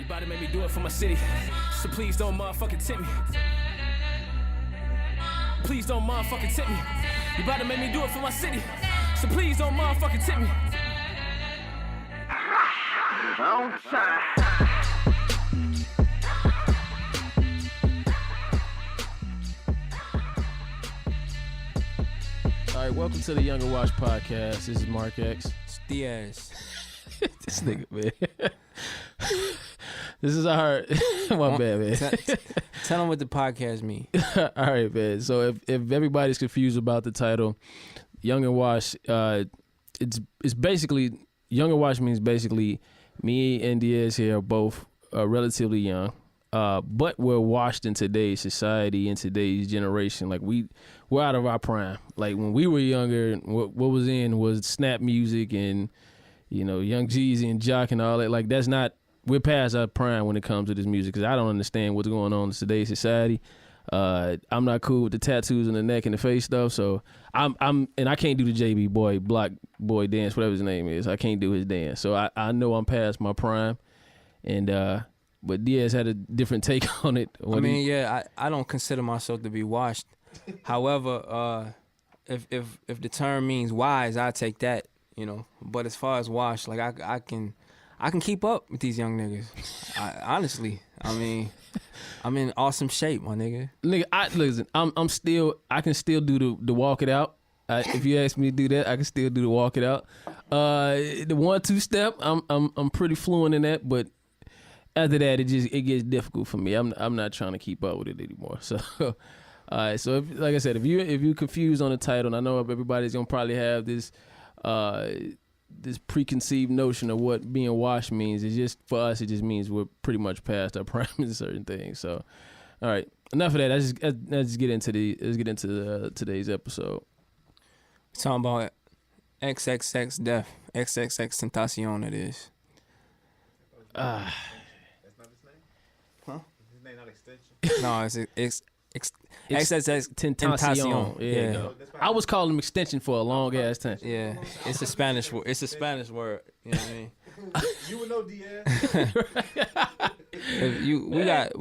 You about to make me do it for my city, so please don't motherfucking tip me. Please don't motherfucking tip me. You about to make me do it for my city, so please don't motherfucking tip me. All right, welcome to the Younger Watch podcast. This is Mark X. It's Diaz. This nigga, man. This is our my bad, man. Tell them what the podcast mean. All right, man. So if everybody's confused about the title, Young and Wash, it's basically Young and Wash means basically me and Diaz here are both relatively young, but we're washed in today's society, in today's generation. Like we're out of our prime. Like when we were younger, what was in was snap music and Young Jeezy and Jock and all that. Like that's not. We're past our prime when it comes to this music because I don't understand what's going on in today's society. I'm not cool with the tattoos on the neck and the face stuff, so and I can't do the JB boy, Block Boy dance, whatever his name is. I can't do his dance, so I know I'm past my prime. And but Diaz had a different take on it. I don't consider myself to be washed. However, if the term means wise, I take that. But as far as washed, like I can keep up with these young niggas. Honestly, I'm in awesome shape, my nigga. Listen, I can still do the walk it out. If you ask me to do that, I can still do the walk it out. The 1-2 step, I'm pretty fluent in that, but after that, it gets difficult for me. I'm not trying to keep up with it anymore. So, all right. So, like I said, if you're confused on the title, and I know everybody's gonna probably have this preconceived notion of what being washed means. It's just for us. It just means we're pretty much past our prime in certain things. So, all right, enough of that. Let's get into today's episode. Talking about XXX Death, XXX Tentacion. It is. That's not his name? Huh? Is his name not extension? No, it's XXX Tentacion. Yeah. I was calling him extension for a long ass time. Yeah, it's a Spanish word. It's a Spanish word. You know what I mean? You would know Diaz.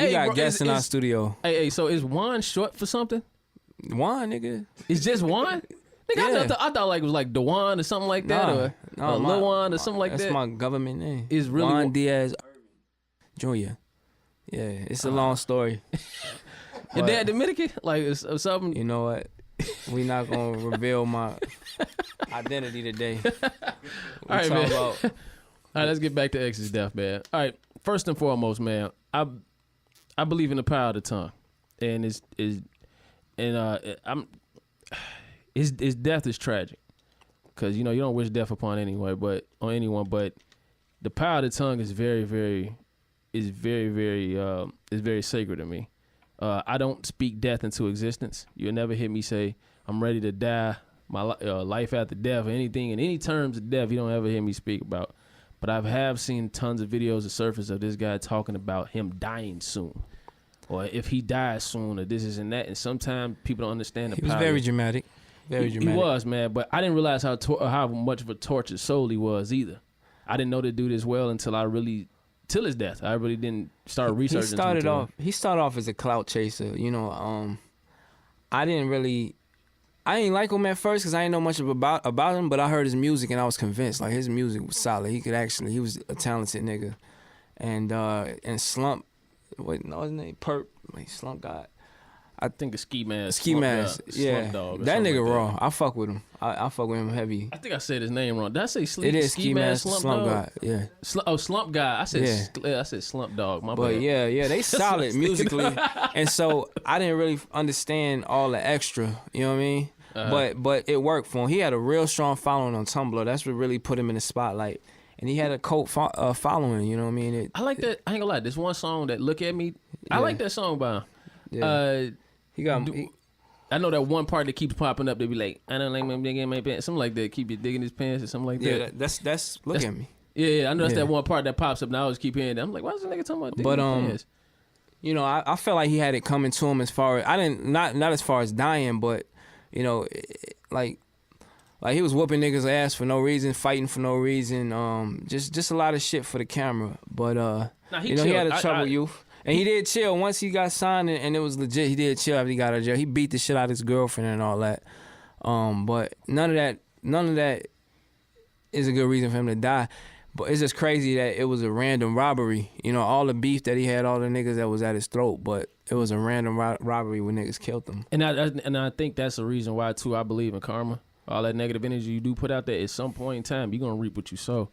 We got guests in our studio. Hey, so is Juan short for something? Juan, nigga. It's just Juan? Nigga, Yeah. I thought like it was like Dewan or something like that, or Lil Juan or something like that. That's my government name. It's really Juan Diaz Jr. Yeah, it's a long story. Your dad Dominican? Like or something? You know what? We not gonna reveal my identity today. All right, man. All right, let's get back to X's death, man. All right, first and foremost, man, I believe in the power of the tongue, and his death is tragic because you don't wish death upon anyone, but the power of the tongue is very sacred to me. I don't speak death into existence. You'll never hear me say I'm ready to die, my life after death, or anything in any terms of death. You don't ever hear me speak about. But I have seen tons of videos surface of this guy talking about him dying soon, or if he dies soon, or this and that. And sometimes people don't understand the power. He was very dramatic. Very dramatic. He was, man, but I didn't realize how much of a tortured soul he was either. I didn't know the dude as well until till his death. I really didn't start researching. He started off as a clout chaser. I didn't like him at first because I didn't know much about him, but I heard his music and I was convinced. Like his music was solid. He was a talented nigga. And Slump, his name? Perp, Slump God. I think it's Ski Mask. Yeah. Slump Dog that nigga like raw. I fuck with him. I fuck with him heavy. I think I said his name wrong. Did I say It is Ski Mask Slump God. Yeah. Slump God. I said Slump Dog. My But bad. yeah, they solid musically. And so I didn't really understand all the extra, you know what I mean? But it worked for him. He had a real strong following on Tumblr. That's what really put him in the spotlight. And he had a cult following, you know what I mean? I like that. I ain't gonna lie. This one song that Look At Me, I like that song by him. Yeah. I know that one part that keeps popping up. They be like, I don't like my digging my pants, something like that. Keep you digging his pants or something like that. That's Look At Me. Yeah, I know that's that one part that pops up. And I always keep hearing that. I'm like, why is this nigga talking about digging his pants? I felt like he had it coming to him as far as not as far as dying, but like he was whooping niggas' ass for no reason, fighting for no reason, just a lot of shit for the camera. But Nah, He had a chilled. troubled youth. And he did chill. Once he got signed and it was legit, he did chill after he got out of jail. He beat the shit out of his girlfriend and all that. But none of that is a good reason for him to die. But it's just crazy that it was a random robbery. You know, all the beef that he had, all the niggas that was at his throat, but it was a random robbery when niggas killed him. And I think that's the reason why too. I believe in karma. All that negative energy you do put out there, at some point in time, you're gonna reap what you sow.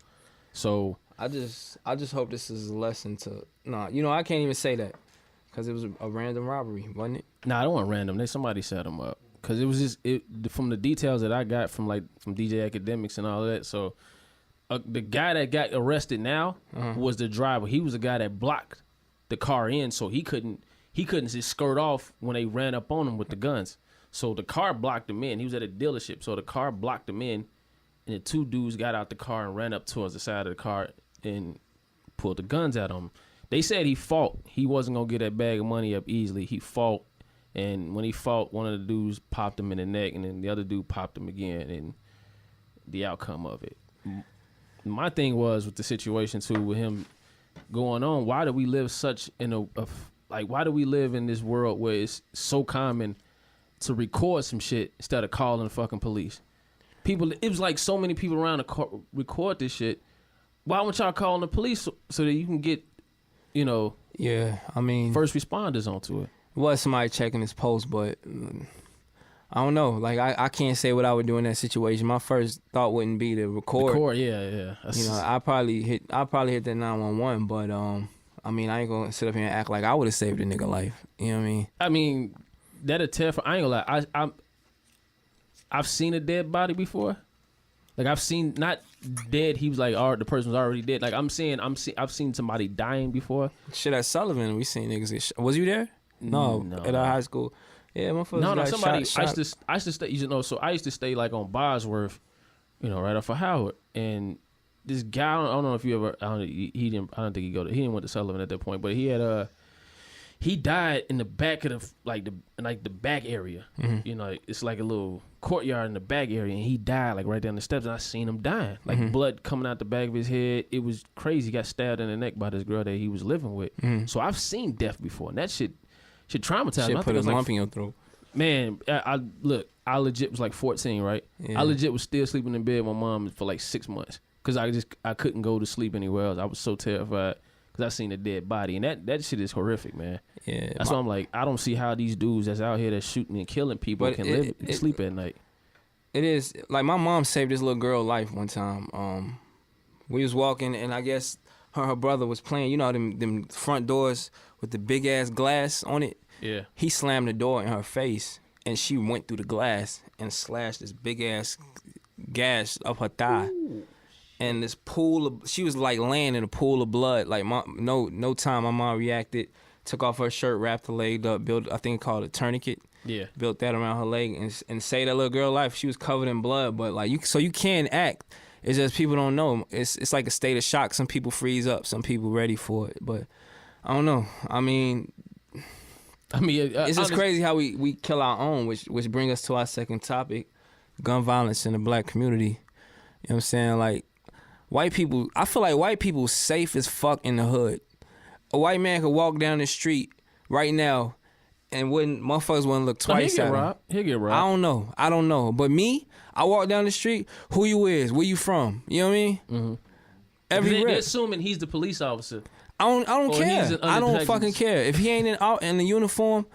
So I just hope this is a lesson to I can't even say that because it was a random robbery, wasn't it? Nah, I don't want random. Somebody set him up because it was just from the details that I got from DJ Academics and all that. So the guy that got arrested now was the driver. He was the guy that blocked the car in, so he couldn't just skirt off when they ran up on him with the guns. So the car blocked him in. He was at a dealership, so the car blocked him in, and the two dudes got out the car and ran up towards the side of the car and pulled the guns at him. They said he fought. He wasn't gonna get that bag of money up easily. He fought, and when he fought, one of the dudes popped him in the neck, and then the other dude popped him again, and the outcome of it. My thing was with the situation too, with him going on, why do we live such in why do we live in this world where it's so common to record some shit instead of calling the fucking police? It was like so many people around to record this shit. Why won't y'all call the police so that you can get, Yeah, I mean, first responders onto it? Was somebody checking his post, but I don't know. Like I can't say what I would do in that situation. My first thought wouldn't be to record. Yeah. I probably hit that 911, but I mean, I ain't gonna sit up here and act like I would have saved a nigga life. You know what I mean? I mean, that'll terrify. I ain't gonna lie. I've seen a dead body before. Like I've seen not dead. He was like, the person was already dead. Like I've seen somebody dying before. Shit at Sullivan, we seen niggas get shot. Was you there? No, at our high school. Yeah, motherfuckers. No, got somebody. Shot. I used to stay. So I used to stay like on Bosworth, right off of Howard. And this guy, I don't know if you ever. I don't think he didn't went to Sullivan at that point, but he had he died in the back of the back area. Mm-hmm. It's like a little courtyard in the back area, and he died like right down the steps. And I seen him dying, like blood coming out the back of his head. It was crazy. He got stabbed in the neck by this girl that he was living with. So I've seen death before, and that shit traumatized me. Shit put a lump in your throat. Man, I legit was like 14, right? Yeah. I legit was still sleeping in bed with my mom for like 6 months because I couldn't go to sleep anywhere else. I was so terrified because I seen a dead body, and that shit is horrific, man. Yeah, that's why I'm like, I don't see how these dudes that's out here that's shooting and killing people can sleep at night. It is like my mom saved this little girl life one time. We was walking, and I guess her brother was playing. Them front doors with the big ass glass on it. Yeah. He slammed the door in her face, and she went through the glass and slashed this big ass gash up her thigh. Ooh. And this she was like laying in a pool of blood. Like no time. My mom reacted, took off her shirt, wrapped her leg up, built I think called a tourniquet. Yeah. Built that around her leg and saved that little girl life. She was covered in blood, but like you can act. It's just people don't know. It's like a state of shock. Some people freeze up. Some people ready for it. But I don't know. I mean, it's just crazy how we kill our own, which brings us to our second topic, gun violence in the black community. You know what I'm saying? Like, white people, I feel like white people safe as fuck in the hood. A white man could walk down the street right now and motherfuckers wouldn't look twice at him. He'll get robbed. I don't know. But me, I walk down the street, who you is? Where you from? You know what I mean? Mm-hmm. They're assuming he's the police officer. I don't care. I don't fucking care. If he ain't in the uniform,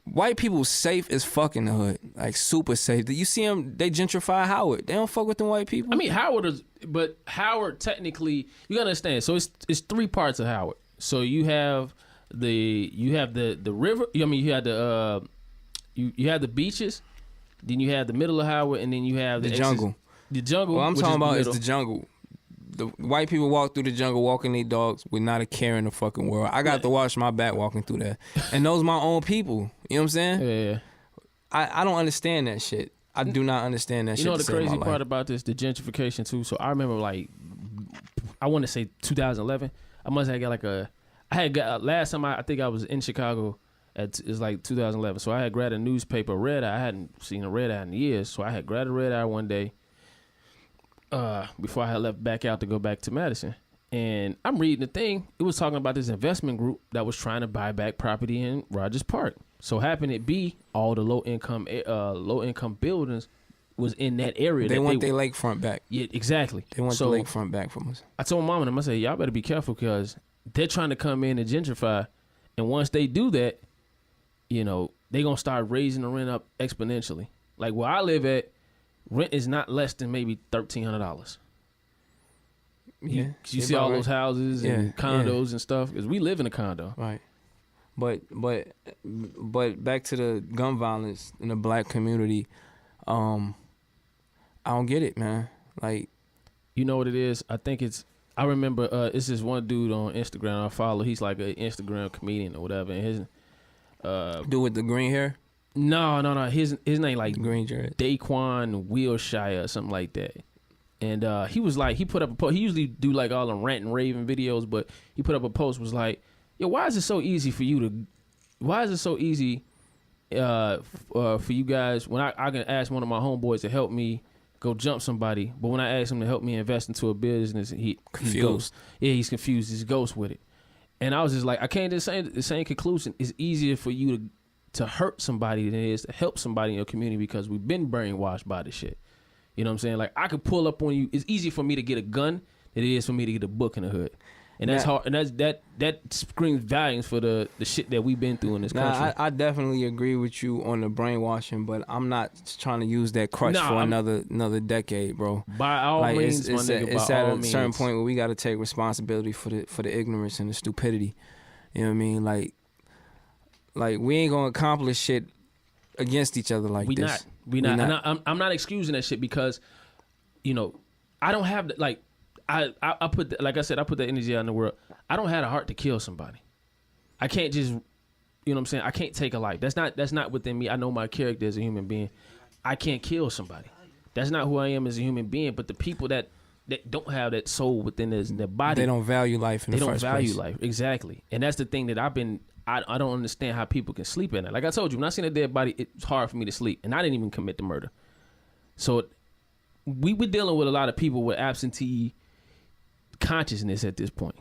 white people safe as fuck in the hood. Like super safe. You see them, they gentrify Howard. They don't fuck with them white people. I mean, but Howard technically, you gotta understand. So it's three parts of Howard. So you have the river. I mean, you have you have the beaches, then you have the middle of Howard, and then you have the jungle. The jungle. What I'm talking about is the jungle. The white people walk through the jungle walking their dogs with not a care in the fucking world. I got to watch my back walking through that. And those my own people. You know what I'm saying? Yeah. I don't understand that shit. I do not understand that shit. You know the crazy part about this, the gentrification too. So I remember I want to say 2011. I must have got last time I think I was in Chicago it's like 2011. So I had grabbed a newspaper, red eye. I hadn't seen a red eye in years. So I had grabbed a red eye one day. Before I had left back out to go back to Madison, And I'm reading the thing. It was talking about this investment group that was trying to buy back property in Rogers Park. So happened it be all the low income buildings was in that area. They want their lakefront back. Yeah, exactly. They want the lakefront back from us. I told mom and them, I said, y'all better be careful because they're trying to come in and gentrify. And once they do that, you know, they going to start raising the rent up exponentially. Like where I live at, rent is not less than maybe $1,300. Yeah. You see all those houses and condos and stuff because we live in a condo. Right. But back to the gun violence in the black community, I don't get it, man. Like, you know what it is? I think I remember it's this one dude on Instagram I follow. He's like an Instagram comedian or whatever. And his dude with the green hair? No. His name like green dread. Daquan Wilshire or something like that. And he was like, he put up a post. He usually do like all them rant and raving videos, but he put up a post was like, yo, why is it so easy for you guys when I can ask one of my homeboys to help me go jump somebody, but when I ask him to help me invest into a business, he's confused. He's confused. He's ghost with it. And I was just like, I can't just say the same conclusion. It's easier for you to hurt somebody than it is to help somebody in your community because we've been brainwashed by this shit. You know what I'm saying? Like I could pull up on you. It's easier for me to get a gun than it is for me to get a book in the hood. And that's hard. And that screams volumes for the shit that we've been through in this country. I definitely agree with you on the brainwashing, but I'm not trying to use that crutch for another decade, bro. By all means, it's at a certain point where we got to take responsibility for the ignorance and the stupidity. You know what I mean? Like we ain't gonna accomplish shit against each other like this. We not. And I'm not excusing that shit because, you know, I don't have like. I put like I said, I put that energy out in the world. I don't have a heart to kill somebody. I can't just, you know what I'm saying? I can't take a life. That's not within me. I know my character as a human being. I can't kill somebody. That's not who I am as a human being. But the people that don't have that soul within their body, they don't value life in the first place. They don't value life, exactly. And that's the thing that I don't understand how people can sleep at night. Like I told you, when I seen a dead body, it's hard for me to sleep, and I didn't even commit the murder. So we were dealing with a lot of people with absentee consciousness at this point.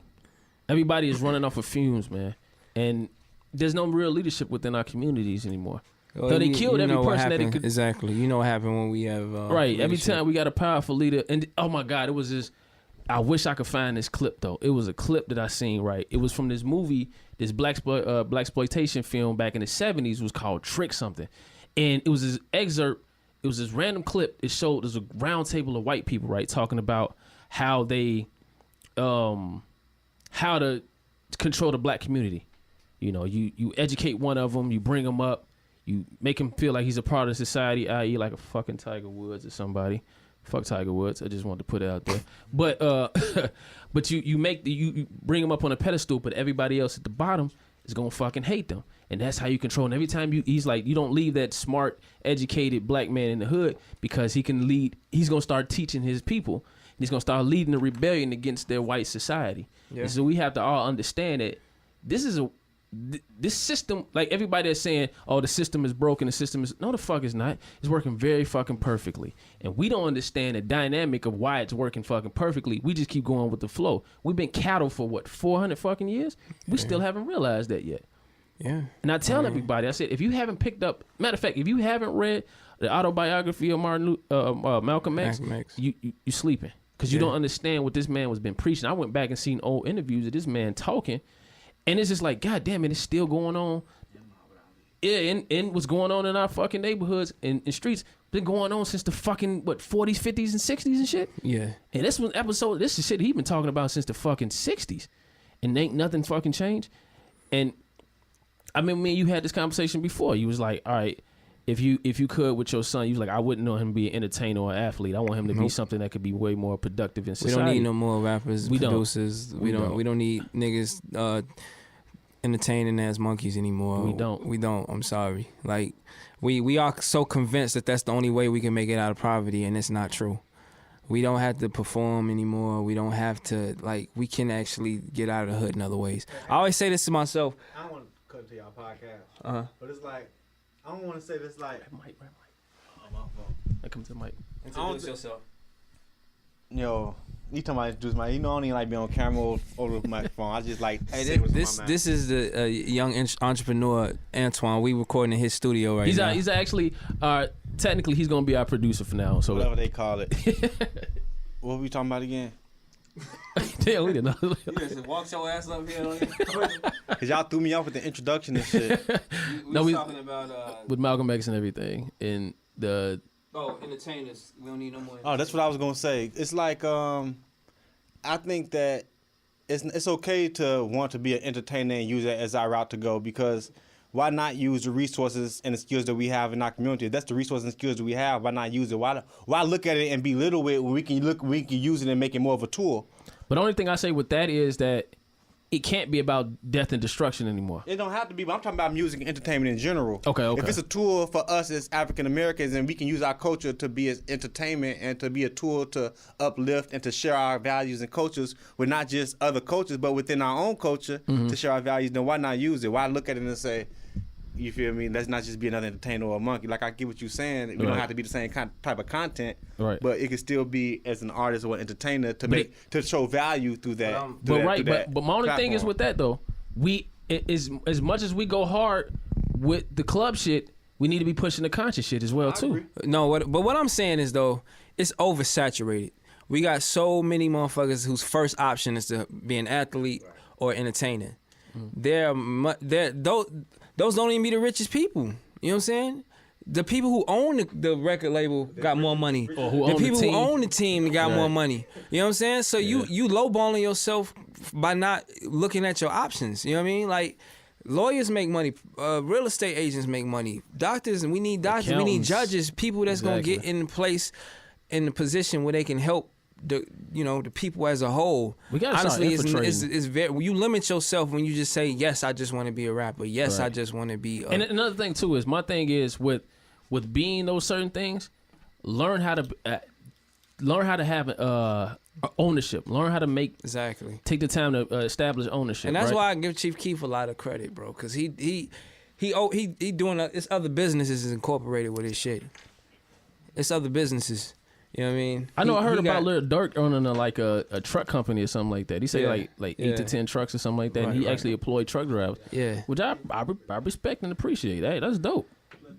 Everybody is running off of fumes, man, and there's no real leadership within our communities anymore. Well, so they killed every person that it could. Exactly. You know what happened when we have right. Every time we got a powerful leader, and oh my God, it was just. I wish I could find this clip though. It was a clip that I seen. Right. It was from this movie, this blaxploitation film back in the '70s. Was called Trick Something, and it was this excerpt. It was this random clip. It showed there's a round table of white people, right, talking about how they. How to control the black community. You know, you educate one of them, you bring them up, you make him feel like he's a part of society, i.e. like a fucking Tiger Woods or somebody. Fuck Tiger Woods. I just wanted to put it out there. But but you bring him up on a pedestal, but everybody else at the bottom is gonna fucking hate them. And that's how you control him. Every time he's like, you don't leave that smart, educated black man in the hood because he can lead. He's gonna start teaching his people. He's gonna start leading the rebellion against their white society. Yeah. And so we have to all understand that this system, like everybody that's saying, oh, the system is broken, no, the fuck is not. It's working very fucking perfectly. And we don't understand the dynamic of why it's working fucking perfectly. We just keep going with the flow. We've been cattle for what, 400 fucking years? We still haven't realized that yet. Yeah. And I tell everybody, I said, if you haven't picked up, matter of fact, if you haven't read the autobiography of Malcolm X, you sleeping. Because you don't understand what this man was been preaching. I went back and seen old interviews of this man talking, and it's just like, God damn it, it's still going on. Yeah, and what's going on in our fucking neighborhoods and streets been going on since the fucking, 40s, 50s, and 60s and shit? Yeah. And this is shit he been talking about since the fucking 60s. And ain't nothing fucking changed. And I mean, me and you had this conversation before. You was like, all right, if you could with your son, you was like, I wouldn't know him to be an entertainer or an athlete. I want him to be something that could be way more productive in society. We don't need no more rappers, producers. We don't need niggas entertaining as monkeys anymore. We don't. I'm sorry. Like we are so convinced that that's the only way we can make it out of poverty, and it's not true. We don't have to perform anymore. We don't have to, like, we can actually get out of the hood in other ways. I always say this to myself. I don't want to cut into y'all podcast, but it's like, I don't want to say this like. Mic. Oh, my fault. I come to the mic. Introduce yourself. Yo, You talking about introduce my? You know, I don't even like being on camera or over the microphone. I just like. Hey, this is the young entrepreneur Antoine. We recording in his studio right now. He's actually technically he's gonna be our producer for now. So whatever they call it. What were we talking about again? Damn, we didn't know. You just walk your ass up here. Cause y'all threw me off with the introduction and shit. we talking about with Malcolm X and everything and the. Oh, entertainers. We don't need no more. Oh, that's what I was gonna say. It's like I think that it's okay to want to be an entertainer and use it as our route to go, because why not use the resources and the skills that we have in our community? If that's the resources and skills that we have, why not use it? Why look at it and belittle it when we can use it and make it more of a tool? But the only thing I say with that is that it can't be about death and destruction anymore. It don't have to be, but I'm talking about music and entertainment in general. Okay. If it's a tool for us as African Americans and we can use our culture to be as entertainment and to be a tool to uplift and to share our values and cultures with not just other cultures, but within our own culture to share our values, then why not use it? Why look at it and say, you feel me? Let's not just be another entertainer or a monkey. Like, I get what you're saying. We don't have to be the same type of content, but it can still be as an artist or an entertainer to show value through that. But my only thing is with that though, as much as we go hard with the club shit, we need to be pushing the conscious shit as well too. No, but what I'm saying is though, it's oversaturated. We got so many motherfuckers whose first option is to be an athlete or entertainer. Those don't even be the richest people. You know what I'm saying? The people who own the record label got more money. Or who the people who own the team got more money. You know what I'm saying? So you lowballing yourself by not looking at your options. You know what I mean? Like, lawyers make money. Real estate agents make money. Doctors, and we need doctors. We need judges. People that's gonna get in place, in the position where they can help the people as a whole. We gotta honestly, it's very. You limit yourself when you just say, yes, I just want to be a rapper. Yes, I just want to be. And another thing too is, my thing is with being those certain things, learn how to have ownership. Learn how to take the time to establish ownership. And that's why I give Chief Keef a lot of credit, bro, because he doing it's other businesses is incorporated with his shit. It's other businesses. You know what I mean? I know. I heard about Lil Durk owning a truck company or something like that. He said like 8 to 10 trucks or something like that. And he actually employed truck drivers. Yeah, which I respect and appreciate. Hey, that's dope.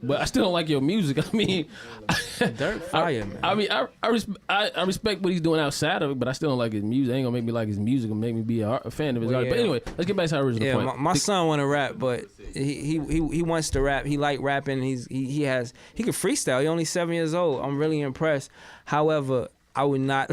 But I still don't like your music. I mean, Durk fire, man. I mean, I respect what he's doing outside of it, but I still don't like his music. It ain't gonna make me like his music and make me be a fan of his art. But anyway, let's get back to our original point. My son want to rap, but he wants to rap. He like rapping. He can freestyle. He's only 7 years old. I'm really impressed. However, I would not.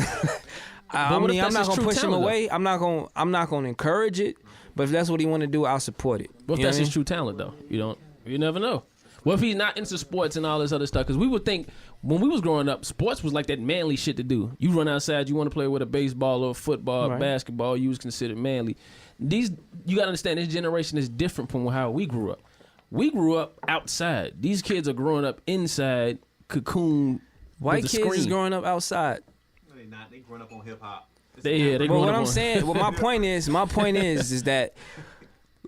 I'm not gonna push him away. I'm not gonna encourage it. But if that's what he want to do, I'll support it. Well, if that's his true talent, though, you never know. Well, if he's not into sports and all this other stuff, because we would think when we was growing up, sports was like that manly shit to do. You run outside, you want to play with a baseball or football, basketball, you was considered manly. You got to understand, this generation is different from how we grew up. We grew up outside. These kids are growing up inside, cocoon. White kids is growing up outside. No, they not. They growing up on hip hop. They but what I'm saying, my point is that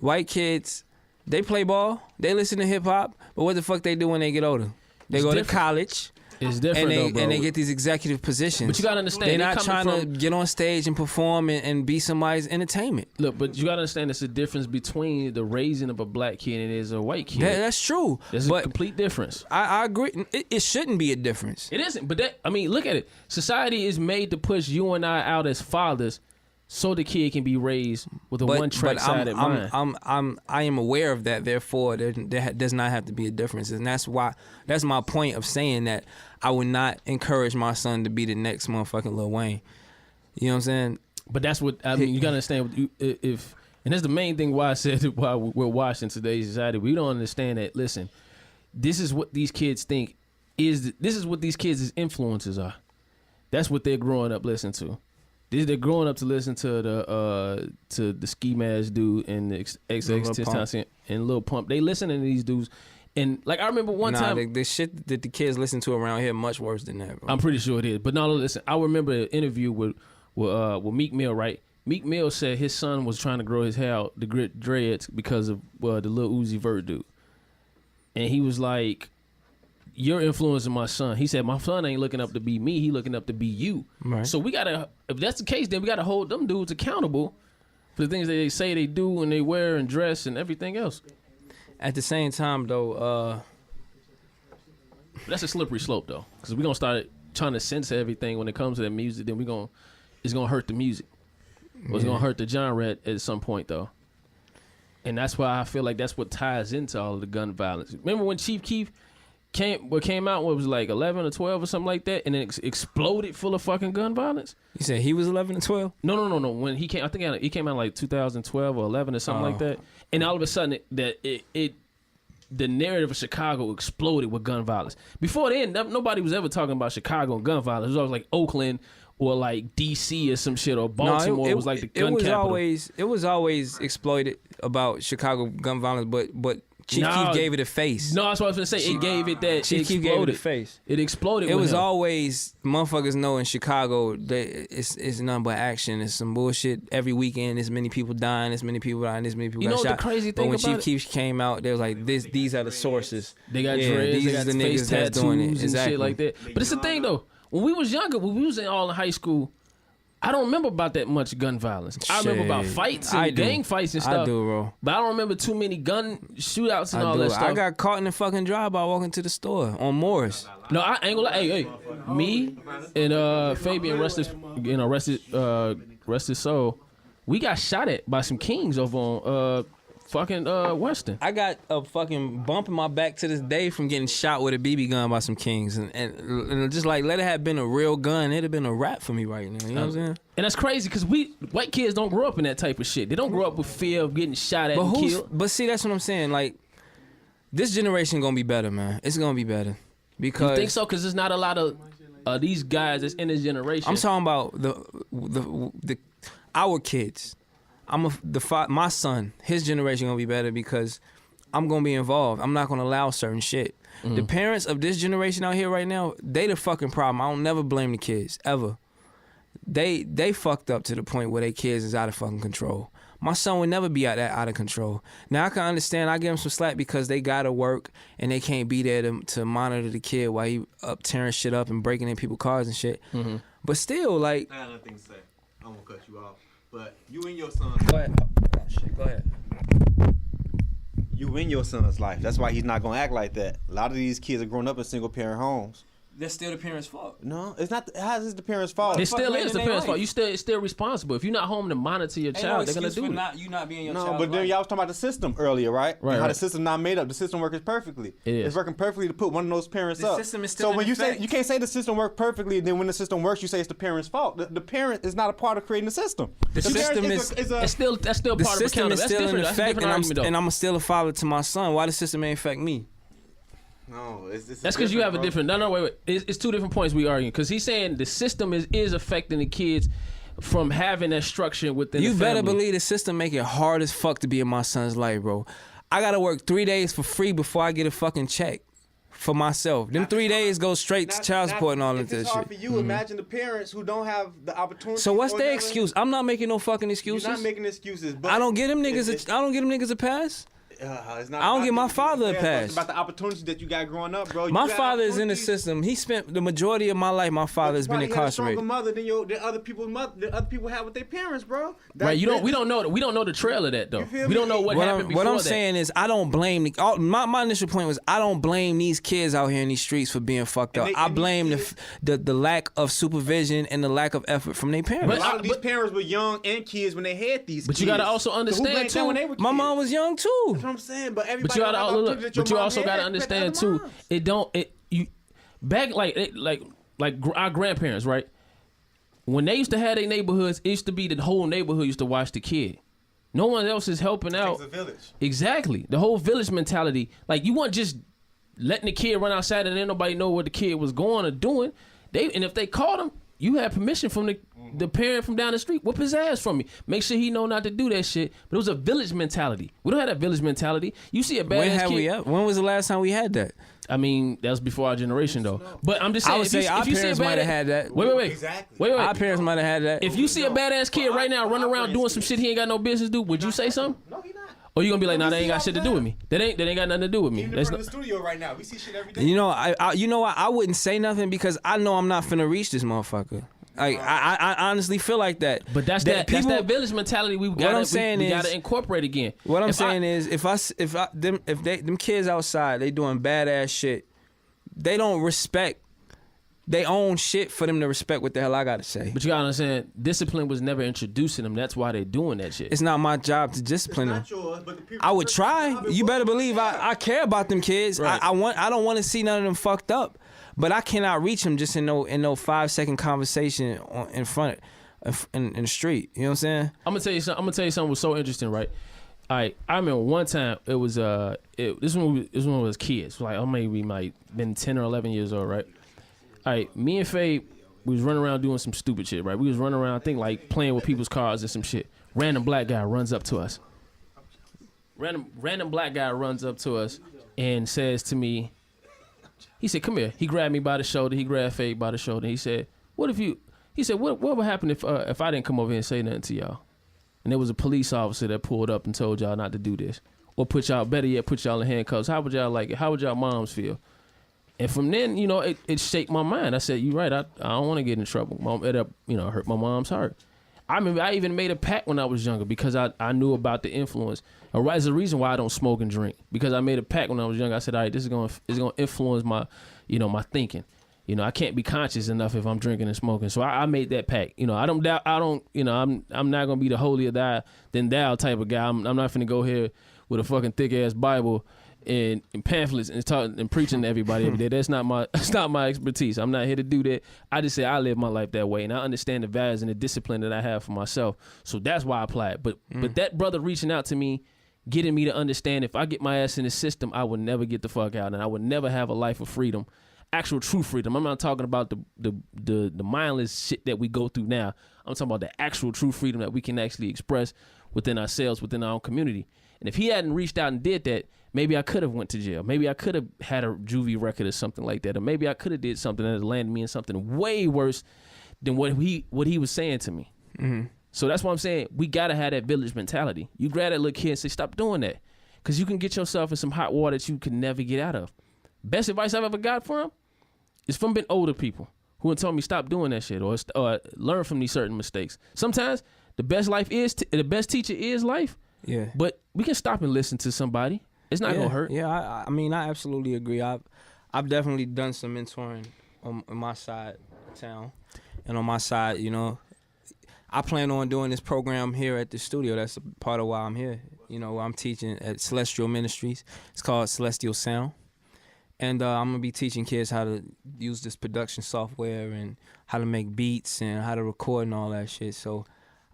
white kids, they play ball, they listen to hip hop, but what the fuck they do when they get older? They go to college. It's different, and they get these executive positions. But you gotta understand, they're not trying to get on stage and perform and be somebody's entertainment. Look, but you gotta understand, there's a difference between the raising of a black kid and it is a white kid. That's true. There's a complete difference. I agree. It shouldn't be a difference. It isn't. But look at it. Society is made to push you and I out as fathers, so the kid can be raised with a one-track-sided mind. I am aware of that. Therefore, there does not have to be a difference, and that's my point of saying that I would not encourage my son to be the next motherfucking Lil Wayne. You know what I'm saying? But that's what I mean. You gotta understand. And that's the main thing why I said why we're watching today's society. We don't understand that. Listen, this is what these kids think this is what these kids' influences are. That's what they're growing up listening to. They're growing up to listen to the Ski Mask dude and the XXXTentacion and Lil Pump. They listen to these dudes, and like I remember one time, the shit that the kids listen to around here much worse than that, bro. I'm pretty sure it is. But no, listen. I remember an interview with Meek Mill. Right, Meek Mill said his son was trying to grow his hair out, the dreads, because of the Lil Uzi Vert dude, and he was like, you're influencing my son. He said, my son ain't looking up to be me. He looking up to be you. Right. So we got to, if that's the case, then we got to hold them dudes accountable for the things that they say they do and they wear and dress and everything else. At the same time, though, that's a slippery slope, though, because we're going to start trying to censor everything when it comes to that music. Then it's going to hurt the music. Or it's going to hurt the genre at some point, though. And that's why I feel like that's what ties into all of the gun violence. Remember when Chief Keef came out, what was it, like 11 or 12 or something like that, and it exploded full of fucking gun violence? You said he was 11 and 12? No. When he came, I think he came out like 2012 or 11 or something like that. And all of a sudden, the narrative of Chicago exploded with gun violence. Before then, nobody was ever talking about Chicago and gun violence. It was always like Oakland or like D.C. or some shit, or Baltimore. It was like the gun capital. It was always exploited about Chicago gun violence, but Chief Keef gave it a face. No, that's what I was gonna say. It gave it that. Chief Keef gave it a face. It exploded. It with was him. always motherfuckers know in Chicago that it's nothing but action. It's some bullshit every weekend. There's many people dying. There's many people dying. There's many people got shot. The crazy thing but when about Chief Keef came out, they was like, these are the sources. They got dreads. These They got are the face niggas that's doing it. tattoos and Exactly. shit like that. But it's the thing though. When we was younger, when we was all in high school, I don't remember about that much gun violence. I remember about fights and gang fights and stuff. I do, bro. But I don't remember too many gun shootouts and all that stuff. I got caught in the fucking drive-by walking to the store on Morris. No, I ain't gonna lie. Hey, me and Fabian, rest his soul, we got shot at by some kings over on fucking Western. I got a fucking bump in my back to this day from getting shot with a BB gun by some kings, and just like let it have been a real gun, it'd have been a rap for me right now. You know what I'm saying? And that's crazy because white kids don't grow up in that type of shit. They don't grow up with fear of getting shot at and killed. But see, that's what I'm saying. Like, this generation gonna be better, man. It's gonna be better because you think so? Because there's not a lot of these guys that's in this generation. I'm talking about the our kids. My son, his generation gonna be better because I'm gonna be involved. I'm not gonna allow certain shit. The parents of this generation out here right now, they the fucking problem. I don't never blame the kids ever. They fucked up to the point where their kids is out of fucking control. My son would never be out of control. Now I can understand. I give him some slack because they gotta work and they can't be there to monitor the kid while he up tearing shit up and breaking in people's cars and shit. But still, like, I got nothing to say. I'm gonna cut you off. But you and your son. Go ahead. Oh, shit, go ahead. You in your son's life. That's why he's not gonna act like that. A lot of these kids are growing up in single parent homes. That's still the parents' fault. No, it's not. How is it the parents' fault? It still is the parents' fault. It's still responsible. If you're not home to monitor your child, they're gonna do it. You not being your No, child's but then life. y'all was talking about the system earlier, right? Right, How right. the system not made up. The system works perfectly. It is. It's working perfectly to put one of those parents The up. system is still so in when you effect. say you can't say the system worked perfectly, and then when the system works, you say it's the parent's fault. The parent is not a part of creating the system. The system is That's still the part of system accountability. is That's still in different. That's a effect, different argument, though. and I'm still a father to my son. Why the system ain't affect me? No, it's That's because you have a different. No, wait. It's two different points we arguing. Because he's saying the system is affecting the kids from having that structure within the You family. better believe the system make it hard as fuck to be in my son's life, bro. I gotta work 3 days for free before I get a fucking check for myself. Them 3 days go straight to child support and all of If that it's hard shit. for you, imagine the parents who don't have the opportunity. So what's or their whatever. excuse? I'm not making no fucking excuses. You're not making excuses. But I don't get them it's- niggas a pass. It's not I don't about give my the- father a it's pass. about the opportunities that you got growing up, bro. My You got father is in the opportunities, system. He spent the majority of my life. My father has been probably had a incarcerated. stronger mother than other people's mother. The other people have with their parents, bro. Right? We don't know the trail of that though. feel We don't me? know what happened before What I'm that. saying is, I don't blame my initial point was I don't blame these kids out here in these streets for being fucked up. And I these blame kids- the lack of supervision and the lack of effort from their A parents. lot of these parents were young and kids when they had these. But kids. you gotta also So who understand, blamed them too, when they were My kids? mom was young too. That's what I'm saying. But everybody. But you don't have gotta look. opportunities that your But you mom also had gotta compared to understand other too. moms. It don't. You back like our grandparents, right? When they used to have their neighborhoods, it used to be the whole neighborhood used to watch the kid. No one else is helping out. Takes a village. Exactly. The whole village mentality. Like, you weren't just letting the kid run outside and then nobody know what the kid was going or doing. And if they caught him, you had permission from the parent from down the street. Whoop his ass from me. Make sure he know not to do that shit. But it was a village mentality. We don't have that village mentality. You see a badass kid. When was the last time we had that? I mean, that was before our generation, though. But I'm just saying, I would say our parents might have had that. Wait. Exactly. Wait. Our parents might have had that. If you see a badass kid right now running around doing some shit he ain't got no business do, would you say something? No, he not. Or you gonna be like, nah, that ain't got shit to do with me. That ain't got nothing to do with me. Even in front of the studio right now, we see shit every day. You know, you know what? I wouldn't say nothing because I know I'm not finna reach this motherfucker. Like I honestly feel like that. But that's that village mentality we gotta incorporate again. What I'm saying is, if them kids outside, they doing badass shit, they don't respect they own shit for them to respect what the hell I gotta say. But you gotta understand, discipline was never introduced to them. That's why they doing that shit. It's not my job to discipline them. Yours, but the people I would try. You better believe I care about them kids. Right. I don't want to see none of them fucked up. But I cannot reach them just in no 5-second conversation in front in the street. You know what I'm saying? I'm gonna tell you something was so interesting, right? All right, I remember one time it was this one was kids, like I maybe might been 10 or 11 years old, right? All right, me and Faye, we was running around doing some stupid shit, right? We was running around, I think like playing with people's cars and some shit. Random black guy runs up to us. Random black guy runs up to us and says to me, he said, "Come here." He grabbed me by the shoulder. He grabbed Faye by the shoulder. He said, "What would happen if I didn't come over here and say nothing to y'all?" And there was a police officer that pulled up and told y'all not to do this, or better yet, put y'all in handcuffs. How would y'all like it? How would y'all moms feel? And from then, you know, it shaped my mind. I said, "You're right. I don't want to get in trouble. It hurt my mom's heart." I remember I even made a pact when I was younger because I knew about the influence. It's the reason why I don't smoke and drink, because I made a pact when I was younger. I said, all right, this is going to influence my, my thinking. You know, I can't be conscious enough if I'm drinking and smoking. So I made that pact. You know, I'm not going to be the holier than thou type of guy. I'm not finna go here with a fucking thick ass Bible and pamphlets and talking and preaching to everybody every day. That's not my expertise. I'm not here to do that. I just say I live my life that way, and I understand the values and the discipline that I have for myself. So that's why I apply it. But that brother reaching out to me, getting me to understand if I get my ass in the system, I would never get the fuck out, and I would never have a life of freedom, actual true freedom. I'm not talking about the mindless shit that we go through now. I'm talking about the actual true freedom that we can actually express within ourselves, within our own community. And if he hadn't reached out and did that, maybe I could have went to jail. Maybe I could have had a juvie record or something like that. Or maybe I could have did something that landed me in something way worse than what he was saying to me. Mm-hmm. So that's why I'm saying we got to have that village mentality. You grab that little kid and say, stop doing that. Because you can get yourself in some hot water that you can never get out of. Best advice I've ever got from him is from older people who have told me stop doing that shit or learn from these certain mistakes. Sometimes the best teacher is life. Yeah. But we can stop and listen to somebody. It's not gonna hurt. Yeah, I mean, I absolutely agree. I've definitely done some mentoring on my side of town, and on my side, you know, I plan on doing this program here at the studio. That's a part of why I'm here. You know, I'm teaching at Celestial Ministries. It's called Celestial Sound, and I'm gonna be teaching kids how to use this production software and how to make beats and how to record and all that shit. So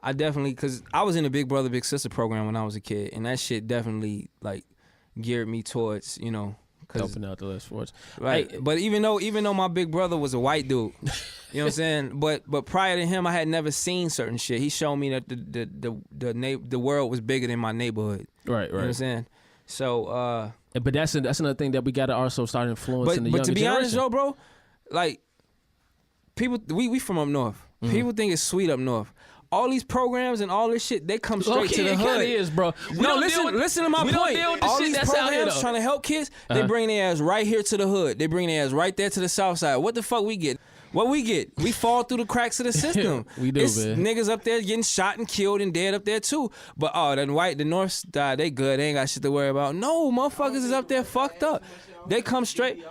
I definitely, cause I was in the Big Brother Big Sister program when I was a kid, and that shit definitely like geared me towards, you know, helping out the less fortunate. Right. But even though my big brother was a white dude, you know what I'm saying? But prior to him, I had never seen certain shit. He showed me that the world was bigger than my neighborhood. Right. You know what I'm saying? So but that's another thing that we gotta also start influencing the younger generation. But to be honest, though, bro, like people, we from up north. Mm-hmm. People think it's sweet up north. All these programs and all this shit, they come straight to the hood. It is, bro. Listen to my point. All these programs trying to help kids, they bring their ass right here to the hood. They bring their ass right there to the south side. What the fuck we get? What we get? We fall through the cracks of the system. We do, man. Niggas up there getting shot and killed and dead up there too. But the north side, they good. They ain't got shit to worry about. No, motherfuckers is up there fucked up. They come straight.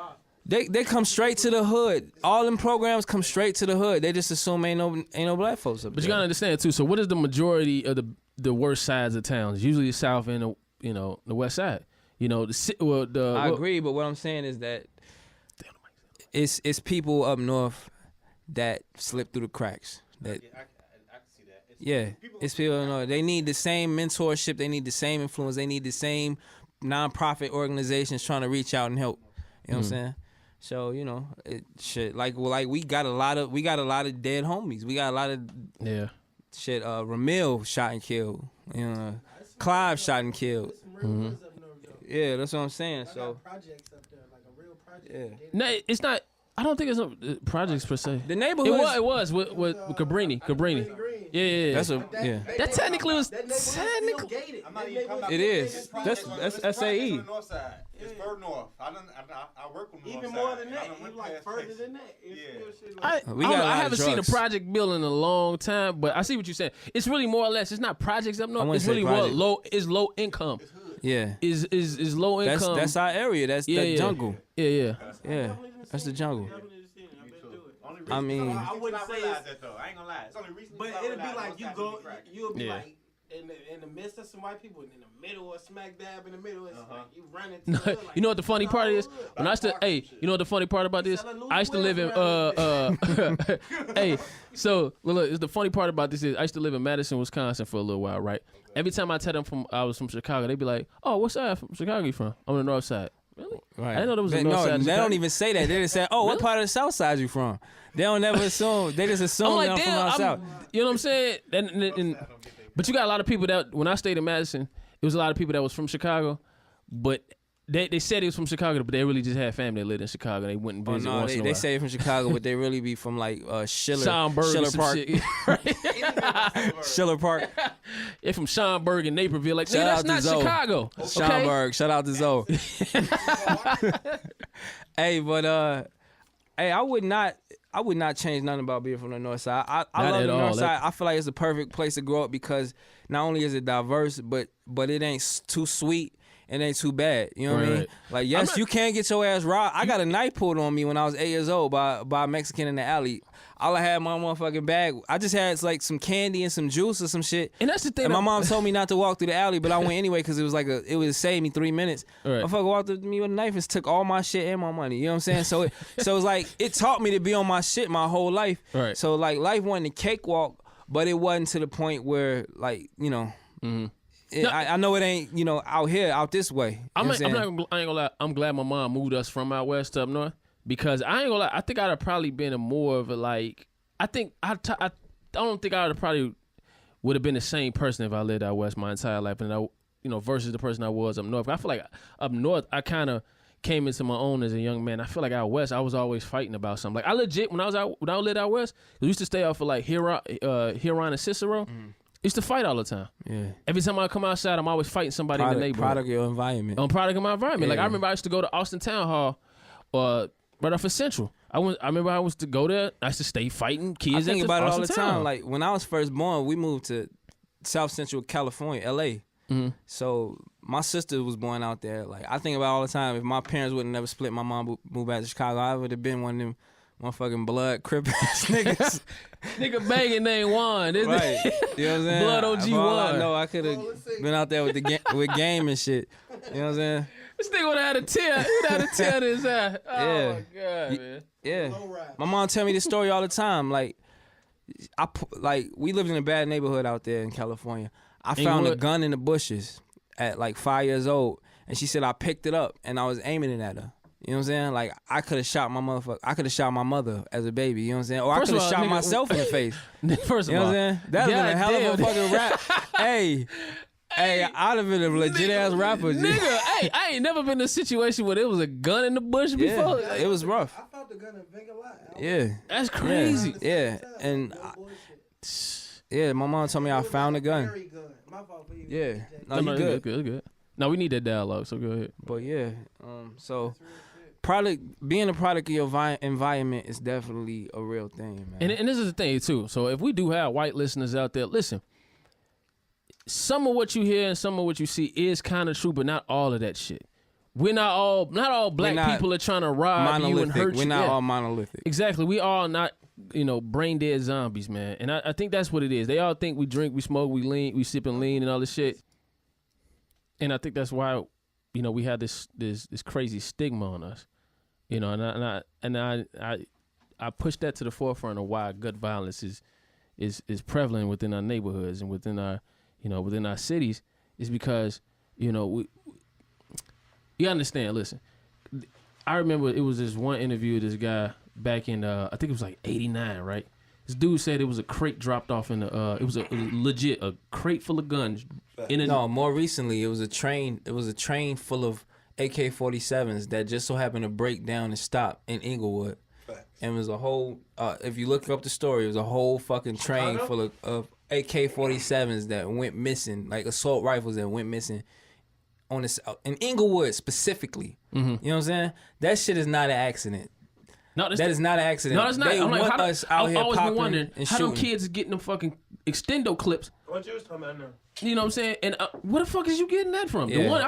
They come straight to the hood. All them programs come straight to the hood. They just assume ain't no black folks up there. But you gotta understand too. So what is the majority of the worst sides of towns? Usually the south and the west side. You know I agree, but what I'm saying is that it's people up north that slip through the cracks. That I can see that. It's people know they need the same mentorship. They need the same influence. They need the same nonprofit organizations trying to reach out and help. You know what I'm saying? So, you know, we got a lot of dead homies. We got a lot of shit. Ramil shot and killed. You know, Clive shot and killed. Yeah, that's what I'm saying. So projects up there, like a real project. Yeah. No, it's not. I don't think it's no projects per se. The neighborhood. It was with Cabrini. Yeah. That's That technically was technically. It is. That's SAE. It's further north. I work on the Even north more side, than and I that, done went it's like past further Texas. than that. It's Yeah. still shit I like We got a lot I of haven't seen a drugs. project bill in a long time, but I see what you're saying. It's really more or less. It's not projects up north. wouldn't It's say really more project. low. It's low income. Yeah. Is low income. That's our area. That's the jungle. Yeah. Yeah. That's the jungle. I mean, I wouldn't say realize it's, that though. I ain't gonna lie. It's only recently. but I it'll be realized like you Northside go, can be crack. you'll be Yeah. like in the midst of some white people, and in the middle or smack dab in the middle, it's like you run into. No, the hood, like, you know what the funny part is? When I still, hey, you know what the funny part about this? I used to live in hey, so look, it's the funny part about this is I used to live in Madison, Wisconsin for a little while, right? Every time I tell them I was from Chicago, they'd be like, "Oh, what side from Chicago you from?" I'm on the north side. Really? right. I didn't know there was a They, north no, side of they Chicago. don't even say that. They just say, "Oh, what Really? part of the south side you from?" They don't never assume. They just assume I'm like, I'm from damn, out south. you know what I'm saying? But you got a lot of people that when I stayed in Madison, it was a lot of people that was from Chicago, but they said it was from Chicago, but they really just had family that lived in Chicago. They went and Oh, visited no, once in a they while. say from Chicago, but they really be from like Schiller Schaumburg or some Park. shit. Schiller Park. They're from Schaumburg and Naperville. Like, Shout nigga, out that's to not Zoe. Chicago. Okay? Schaumburg. Shout out to Zoe. Hey, but hey, I would not change nothing about being from the north side. I Not love at the all. north That- side. I feel like it's a perfect place to grow up because not only is it diverse, but it ain't too sweet. It ain't too bad. You know what I mean? Right. Like, yes, you can get your ass robbed. I got a knife pulled on me when I was 8 years old by a Mexican in the alley. All I had in my motherfucking bag, I just had like some candy and some juice or some shit. And that's the thing. And my that- mom told me not to walk through the alley, but I went anyway because it was like it would save me 3 minutes. Right. Motherfucker walked up to me with a knife and took all my shit and my money. You know what I'm saying? So it's like it taught me to be on my shit my whole life. Right. So like life wasn't a cakewalk, but it wasn't to the point where like I know it ain't out here out this way. You know I what ain't saying? gonna lie. I'm glad my mom moved us from out west to up north because I ain't gonna lie. I think I'd have probably been a more of a like. I don't think I would have been the same person if I lived out west my entire life, and versus the person I was up north. I feel like up north I kind of came into my own as a young man. I feel like out west I was always fighting about something. Like I legit when I lived out west, we used to stay out for like Huron and Cicero. Used to fight all the time. Yeah. Every time I come outside, I'm always fighting somebody in the neighborhood. Product of your environment. I'm product of my environment. Like Yeah. I remember I used to go to Austin Town Hall, right off of Central. I remember I was to go there. I used to stay fighting kids. I think at about it all Austin the Town time. Hall. Like when I was first born, we moved to South Central California, LA. Mm-hmm. So my sister was born out there. Like I think about it all the time. If my parents would have never split, my mom moved back to Chicago, I would have been one of them motherfucking blood crip ass niggas. nigga banging name Juan, isn't Right. it? You know what I'm saying? Blood OG For all I one. know, I could have been out there with with game and shit. You know what I'm saying? This nigga would have had a tear. He'd had a tear in his eye. Oh Yeah. my god, man. Yeah. My mom tell me this story all the time. Like, we lived in a bad neighborhood out there in California. I found a Inglewood? gun in the bushes at like 5 years old, and she said I picked it up and I was aiming it at her. You know what I'm saying? Like I could have shot my motherfucker. I could have shot my mother as a baby. You know what I'm saying? Or First I of could have all, shot nigga, myself in the face. First of You know all, what I'm saying? That'd have been a hell of a goddamn. fucking rap. Hey, I'd have been a legit ass rapper. G. Nigga, hey, I ain't never been in a situation where there was a gun in the bush before. Yeah, it was rough. I felt the gun in Vega a lot. Yeah. That's crazy. Yeah, and my mom told me I found a gun. Very good. My fault for you. Yeah, no, No, you good, good. good. No, we need that dialogue. So go ahead. But yeah, so being a product of your environment is definitely a real thing, man. And this is the thing too. So if we do have white listeners out there, listen. Some of what you hear and some of what you see is kind of true, but not all of that shit. We're not all black not people are trying to rob you and hurt you. We're not Yeah. all monolithic. Exactly. We all not, brain dead zombies, man. And I think that's what it is. They all think we drink, we smoke, we lean, we sip and lean and all this shit. And I think that's why, we have this crazy stigma on us. And I push that to the forefront of why gun violence is prevalent within our neighborhoods and within our cities, is because, you understand, listen. I remember it was this one interview with this guy back in I think it was like 89, right? This dude said it was a crate dropped off in the it was legit a crate full of guns in a No, more recently it was a train. It was a train full of AK-47s that just so happened to break down and stop in Inglewood. and it was a whole. If you look up the story, it was a whole fucking train full of AK-47s that went missing, like assault rifles that went missing on this in Inglewood specifically. You know what I'm saying? That shit is not an accident. No, that is not an accident. No, it's not. They I'm like, want us out I've here always been popping wondering and how shooting. them kids is getting them fucking extendo clips. What you was talking about now? You know what I'm saying? And where the fuck is you getting that from? Yeah, The one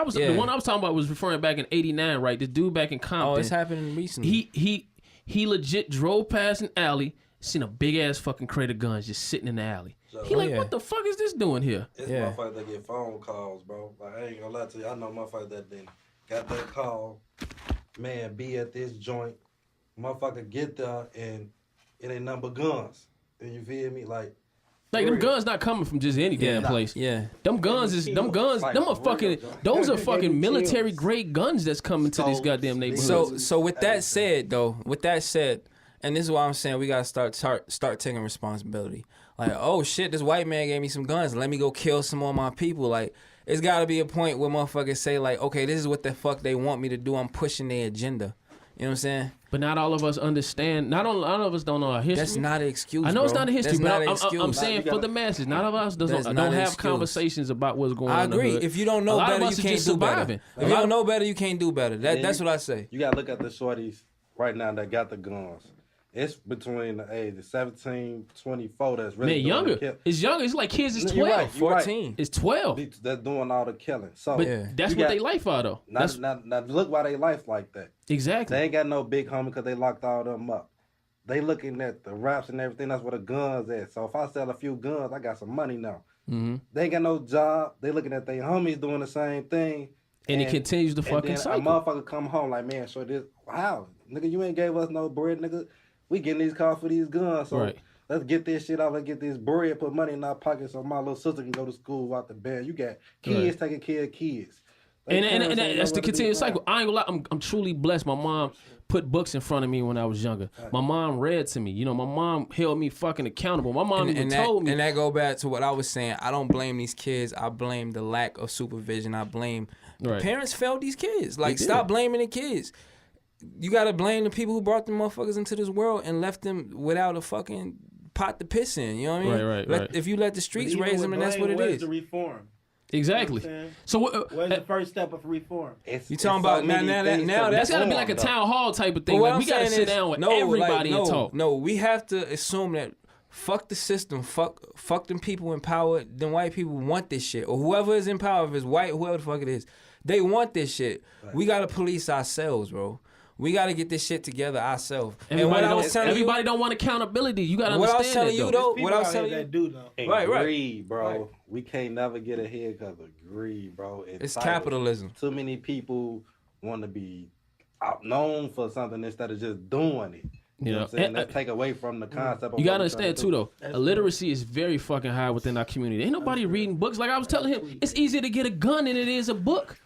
I was talking about was referring back in '89, right? This dude back in Compton. Oh, it's happening recently. He legit drove past an alley, seen a big ass fucking crate of guns just sitting in the alley. He what the fuck is this doing here? It's motherfuckers that get phone calls, bro. Like, I ain't gonna lie to you. I know motherfuckers that then got that call. Man, be at this joint. Motherfucker get there and it ain't nothing but guns. And you feel me? Like them guns not coming from just any damn place. Yeah. Them guns, Like, them are fucking, those are fucking military grade guns that's coming to these goddamn neighborhoods. So with that said, and this is why I'm saying we gotta start taking responsibility. Like, oh shit, this white man gave me some guns. Let me go kill some more of my people. Like, it's gotta be a point where motherfuckers say like, okay, this is what the fuck they want me to do. I'm pushing their agenda. You know what I'm saying? But not all of us understand. Not all of us don't know our history. That's not an excuse. I know it's not a history, That's but I'm saying for the masses, not all of us don't have conversations about what's going on. I agree. In the hood. If you don't know better, you can't do better. If you don't know better, you can't do better. That's what I say. You gotta look at the shorties right now that got the guns. It's between the age of 17, 24 that's really man, younger. It's younger. It's like kids is 12. You're right. 14. It's 12. That's doing all the killing. So But that's what they life are, though. Now look why they life like that. Exactly. They ain't got no big homie because they locked all them up. They looking at the raps and everything. That's where the guns at. So if I sell a few guns, I got some money now. Mm-hmm. They ain't got no job. They looking at their homies doing the same thing. And it continues the fucking then cycle. A motherfucker come home like, man, so this, how? Nigga, you ain't gave us no bread, nigga. We getting these calls for these guns. So let's get this shit out. Let's get this bread, put money in our pockets so my little sister can go to school without the band. You got kids taking care of kids. Like, and that's the continuous cycle. I ain't gonna lie, I'm truly blessed. My mom put books in front of me when I was younger. My mom read to me. You know, my mom held me fucking accountable. My mom even told me. And that go back to what I was saying. I don't blame these kids. I blame the lack of supervision. I blame the parents failed these kids. Like, stop blaming the kids. You gotta blame the people who brought them motherfuckers into this world and left them without a fucking pot to piss in. You know what I mean? Right. If you let the streets raise them, and that's what it where's is. the reform? Exactly. You know so where's the first step of reform? You talking about now that's gotta be like a town hall type of thing. Like, we gotta sit down with everybody and talk. No, we have to assume that fuck the system, fuck them people in power. Them white people want this shit, or whoever is in power, if it's white, whoever the fuck it is, they want this shit. Right. We gotta police ourselves, bro. We got to get this shit together ourselves. Everybody don't want accountability. You got to understand what I was telling you, though. What I was telling you, right. Greed, bro. Right. We can't never get ahead because of greed, bro. It's capitalism. Too many people want to be known for something instead of just doing it. You know what I'm saying? Let's take away from the concept. You gotta understand too, though. Illiteracy is very fucking high within our community. Ain't nobody reading books. Like I was telling him, it's easier to get a gun than it is a book.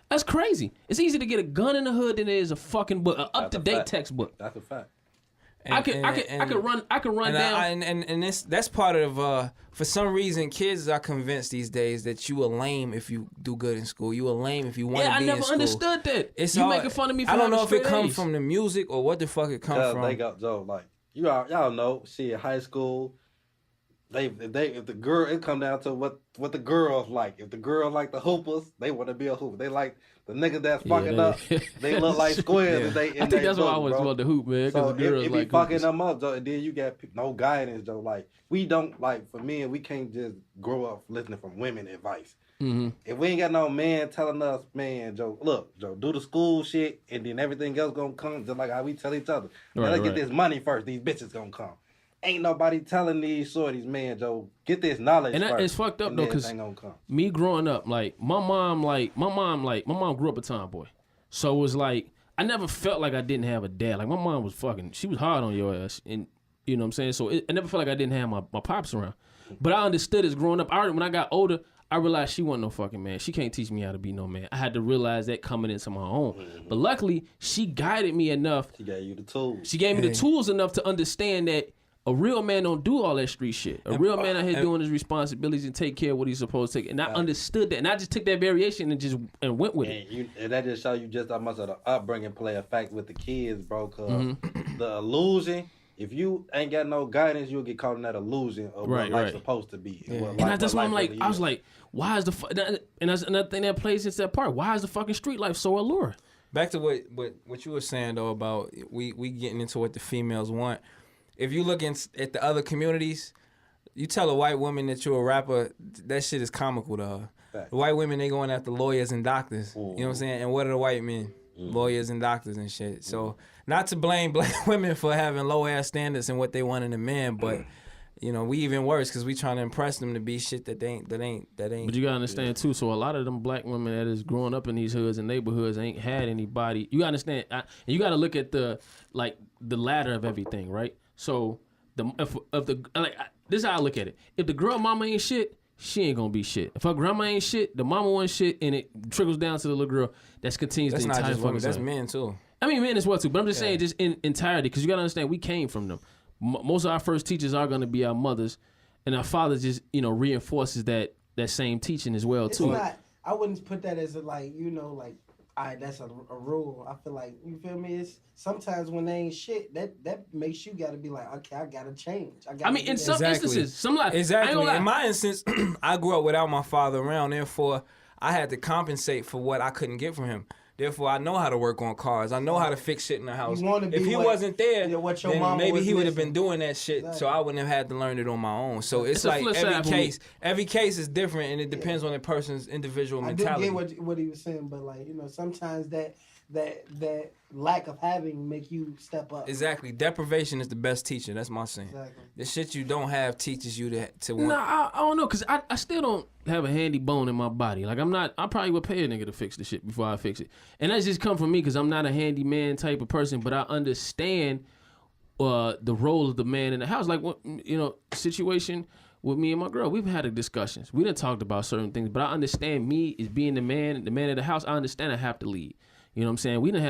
That's crazy. It's easier to get a gun in the hood than it is a fucking book, an up-to-date textbook. That's a fact. I could run down. And that's part of for some reason kids are convinced these days that you are lame if you do good in school. You are lame if you want to be in school. Yeah, I never understood that. You making fun of me for I don't know if it comes A's. from the music or what the fuck it comes from. They got Joe like y'all know. See, in high school, if the girl, it come down to what the girls like. If the girls like the hoopers, they want to be a hooper. They like the niggas that's fucking up. They look like squares. I think that's why I always wanted to hoop, man. So the girls it like be fucking them up, Joe. And then you got no guidance, Joe. Like we don't like for men, we can't just grow up listening from women advice. Mm-hmm. If we ain't got no man telling us, man, Joe, look, Joe, do the school shit, and then everything else gonna come. Just like how we tell each other. Let's get this money first. These bitches gonna come. Ain't nobody telling these shorties, man, Joe, get this knowledge and first. It's fucked up though, cause me growing up, like my mom grew up a tomboy, so it was like I never felt like I didn't have a dad. Like my mom was she was hard on your ass, and you know what I'm saying. So I never felt like I didn't have my pops around. But I understood as growing up. When I got older, I realized she wasn't no fucking man. She can't teach me how to be no man. I had to realize that coming into my own. Mm-hmm. But luckily, she guided me enough. She gave you the tools. She gave me the tools enough to understand that A real man don't do all that street shit. A real man out here doing his responsibilities and take care of what he's supposed to take. And I understood that. And I just took that variation and went with it. And that just show you just how much of the upbringing play a fact with the kids, bro. Cause the illusion, if you ain't got no guidance, you'll get caught in that illusion of what life's supposed to be. Yeah. And that's why I'm like, I was like, why is and that's another thing that plays into that part. Why is the fucking street life so alluring? Back to what you were saying though about we getting into what the females want. If you look at the other communities, you tell a white woman that you're a rapper, that shit is comical to her. Right. The white women, they going after lawyers and doctors. You know what I'm saying? And what are the white men? Lawyers and doctors and shit. So not to blame black women for having low ass standards and what they want in a man, but you know, we even worse because we trying to impress them to be shit that ain't. But you gotta understand too. So a lot of them black women that is growing up in these hoods and neighborhoods ain't had anybody. You gotta understand, and you gotta look at the ladder of everything, right? So this is how I look at it. If the girl mama ain't shit, she ain't gonna be shit. If her grandma ain't shit, the mama ain't shit, and it trickles down to the little girl. That continues the entire fucking women, that's men too. I mean men as well too. But I'm just saying, just in entirety, because you gotta understand, we came from them. Most of our first teachers are gonna be our mothers, and our fathers just reinforces that same teaching as well too. I wouldn't put that as all right, that's a rule. I feel like, you feel me? It's sometimes when they ain't shit, that makes you gotta be like, okay, I gotta change. In some instances, exactly. In my instance, I grew up without my father around. Therefore, I had to compensate for what I couldn't get from him. Therefore, I know how to work on cars. I know how to fix shit in the house. If he wasn't there, then maybe he would have been doing that shit, so I wouldn't have had to learn it on my own. So it's like every case is different, and it depends on the person's individual mentality. I do get what he was saying, but sometimes that lack of having make you step up. Exactly. Deprivation is the best teacher. That's my saying. Exactly. The shit you don't have teaches you to want. Nah, I don't know, because I still don't have a handy bone in my body. Like, I probably would pay a nigga to fix the shit before I fix it. And that's just come from me, because I'm not a handyman type of person, but I understand the role of the man in the house. Like, situation with me and my girl, we've had discussions. We done talked about certain things, but I understand me as being the man of the house. I understand I have to lead. You know what I'm saying? Me and her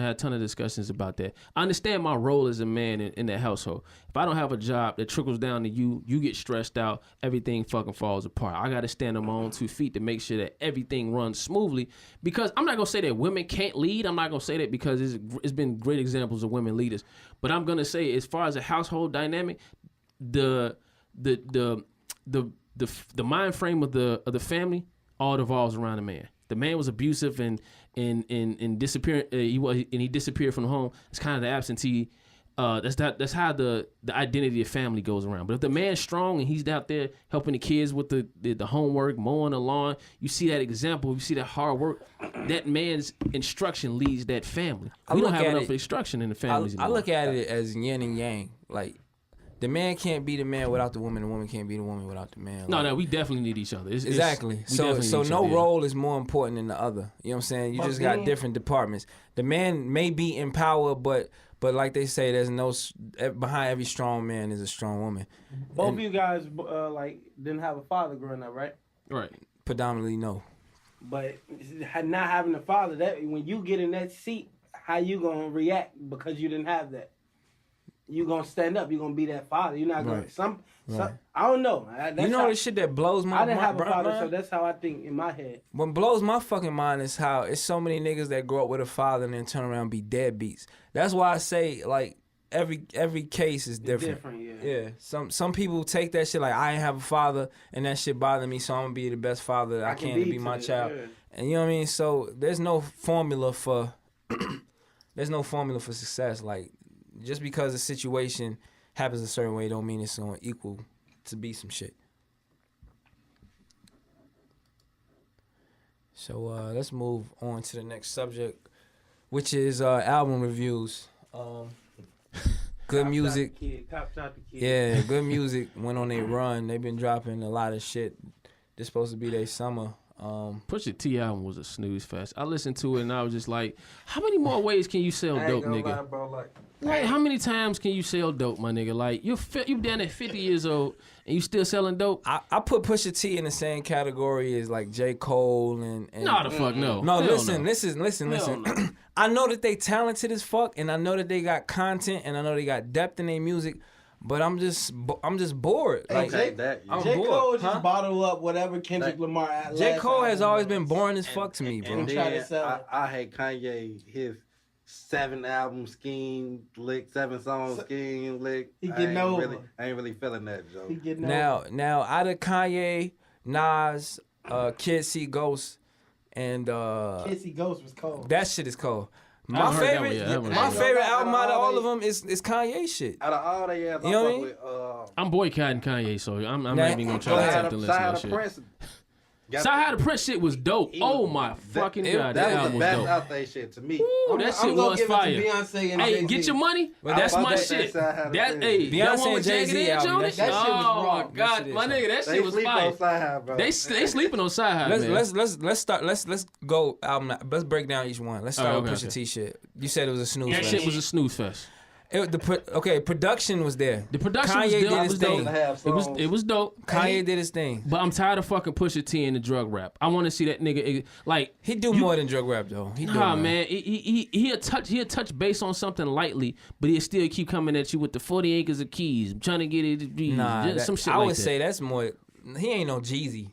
had a ton of discussions about that. I understand my role as a man in that household. If I don't have a job that trickles down to you, you get stressed out, everything fucking falls apart. I got to stand on my own 2 feet to make sure that everything runs smoothly. Because I'm not going to say that women can't lead. I'm not going to say that because it's been great examples of women leaders. But I'm going to say, as far as a household dynamic, the mind frame of the family all revolves around the man. The man was abusive and disappearing. He disappeared from the home. It's kind of the absentee. That's how the identity of family goes around. But if the man's strong and he's out there helping the kids with the homework, mowing the lawn, you see that example. You see that hard work. That man's instruction leads that family. We don't have enough instruction in the families anymore. I look at it as yin and yang. Like, the man can't be the man without the woman. The woman can't be the woman without the man. No, we definitely need each other. Exactly. So no role is more important than the other. You know what I'm saying? You just got different departments. The man may be in power, but like they say, there's no behind every strong man is a strong woman. Both of you guys didn't have a father growing up, right? Right. Predominantly no. But not having a father, that when you get in that seat, how you gonna react because you didn't have that? You gonna stand up. You gonna be that father. You're not gonna some. I don't know. The shit that blows my mind. I didn't have a father, so that's how I think in my head. What blows my fucking mind is how it's so many niggas that grow up with a father and then turn around and be deadbeats. That's why I say, like, every case is different. Yeah. Some people take that shit like, I ain't have a father and that shit bother me, so I'm gonna be the best father that I can to be my child. Yeah. And you know what I mean? So there's no formula for success. Like, just because a situation happens a certain way don't mean it's going to equal to be some shit. So let's move on to the next subject, which is album reviews. Good music. Top the kid. Yeah, good music went on their run. They've been dropping a lot of shit. This supposed to be their summer. Pusha T album was a snooze fest. I listened to it and I was just like, how many more ways can you sell dope, nigga? Lie, bro, like, how many times can you sell dope, my nigga? Like, you down at 50 years old and you still selling dope? I put Pusha T in the same category as like J. Cole and no, the fuck no. No, listen. No. I know that they talented as fuck, and I know that they got content, and I know they got depth in their music, but I'm just bored. Like I'm J. bored. Cole just bottle up whatever Kendrick Lamar. J. Cole has always been boring as fuck to me, bro. And then I hate Kanye, his 7-album scheme lick, 7-song scheme lick. He getting over. I ain't really feeling that, Joe. He getting over. Now out of Kanye, Nas, Kid See Ghost, and Kid See Ghost was cold. that shit is cold. My favorite album out of all of them is Kanye shit. Out of all they have, you know what I mean? I'm boycotting Kanye, so I'm not even gonna try to attempt to listen to that shit. Prince, Side the Prince shit was dope. Oh my fucking god, that album was dope. dope. Out there shit to me. Ooh, that shit was fire. Beyonce and Hey, Jay-Z. get your money. That's my shit. That Beyonce one with and Jay-Z Jagged Edge album, on that it. shit was Oh raw. my god, my nigga, that shit was fire. They sleeping on Side High, man. Let's start. Let's go album. Let's break down each one. Let's start with Pusha T shit. You said it was a snooze. That shit was a snooze fest. Production was there. The production Kanye was did his dope. thing. It was dope. Kanye did his thing. But I'm tired of fucking Pusha T in the drug rap. I want to see that nigga like he do more than drug rap though. Nah, man. He'll touch base on something lightly, but he'll still keep coming at you with the 40 acres of keys. I'm trying to get it. Some shit I like would that. say that's more. He ain't no Jeezy.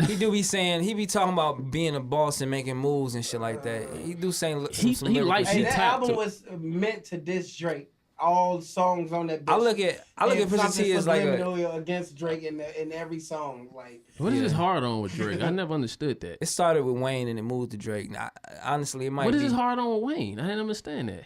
He do be saying, he be talking about being a boss and making moves and shit like that. He do saying some he likes Hey, he that tapped album to. was meant to diss Drake. All songs on that. Bitch. I look at Pusha T as like against Drake in every song. Like, What is this hard on with Drake? I never understood that. it started with Wayne and it moved to Drake. Now, honestly, it might. What is be, this hard on with Wayne? I didn't understand that.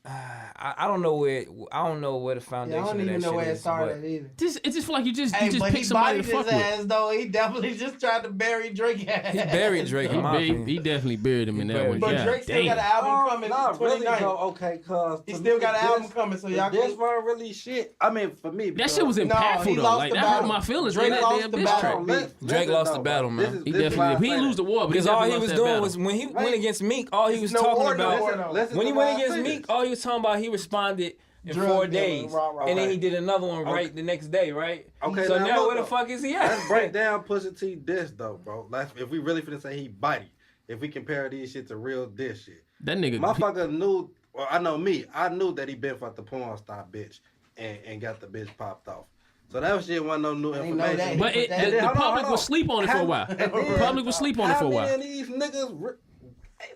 I don't know where the foundation. I don't even know where it started either. It just feel like you just But pick he somebody bodied to fuck his with. ass though. He definitely just tried to bury Drake. He buried Drake in my opinion. He definitely buried him in that one. But God Drake still damn. got an album coming. Not really 29. though. Okay, cause He still got an album coming, so y'all this can. weren't really shit. I mean, for me, That shit was he impactful though. lost Like the that hurt battle. my feelings. Drake That lost damn the diss battle. track. Drake lost the battle, man. He definitely. He didn't lose the war, but Because he all he definitely was lost that doing battle. was when he went against Meek, all he was no talking order, about. When he went against Meek, all he was talking about, he responded in Drug 4 dealer, days, right. and then he did another one right the next day, right? Okay, So now look, where the fuck is he at? Let's break down Pusha T diss though, bro. If we really finna say he bitey, if we compare these shit to real diss shit, That nigga. motherfucker knew. Well, I know me. I knew that he been fucked the porn star bitch and got the bitch popped off. So that shit wasn't no new ain't know information. that. But the public would sleep on it for a while. The public would sleep on it for a while. How many of these niggas?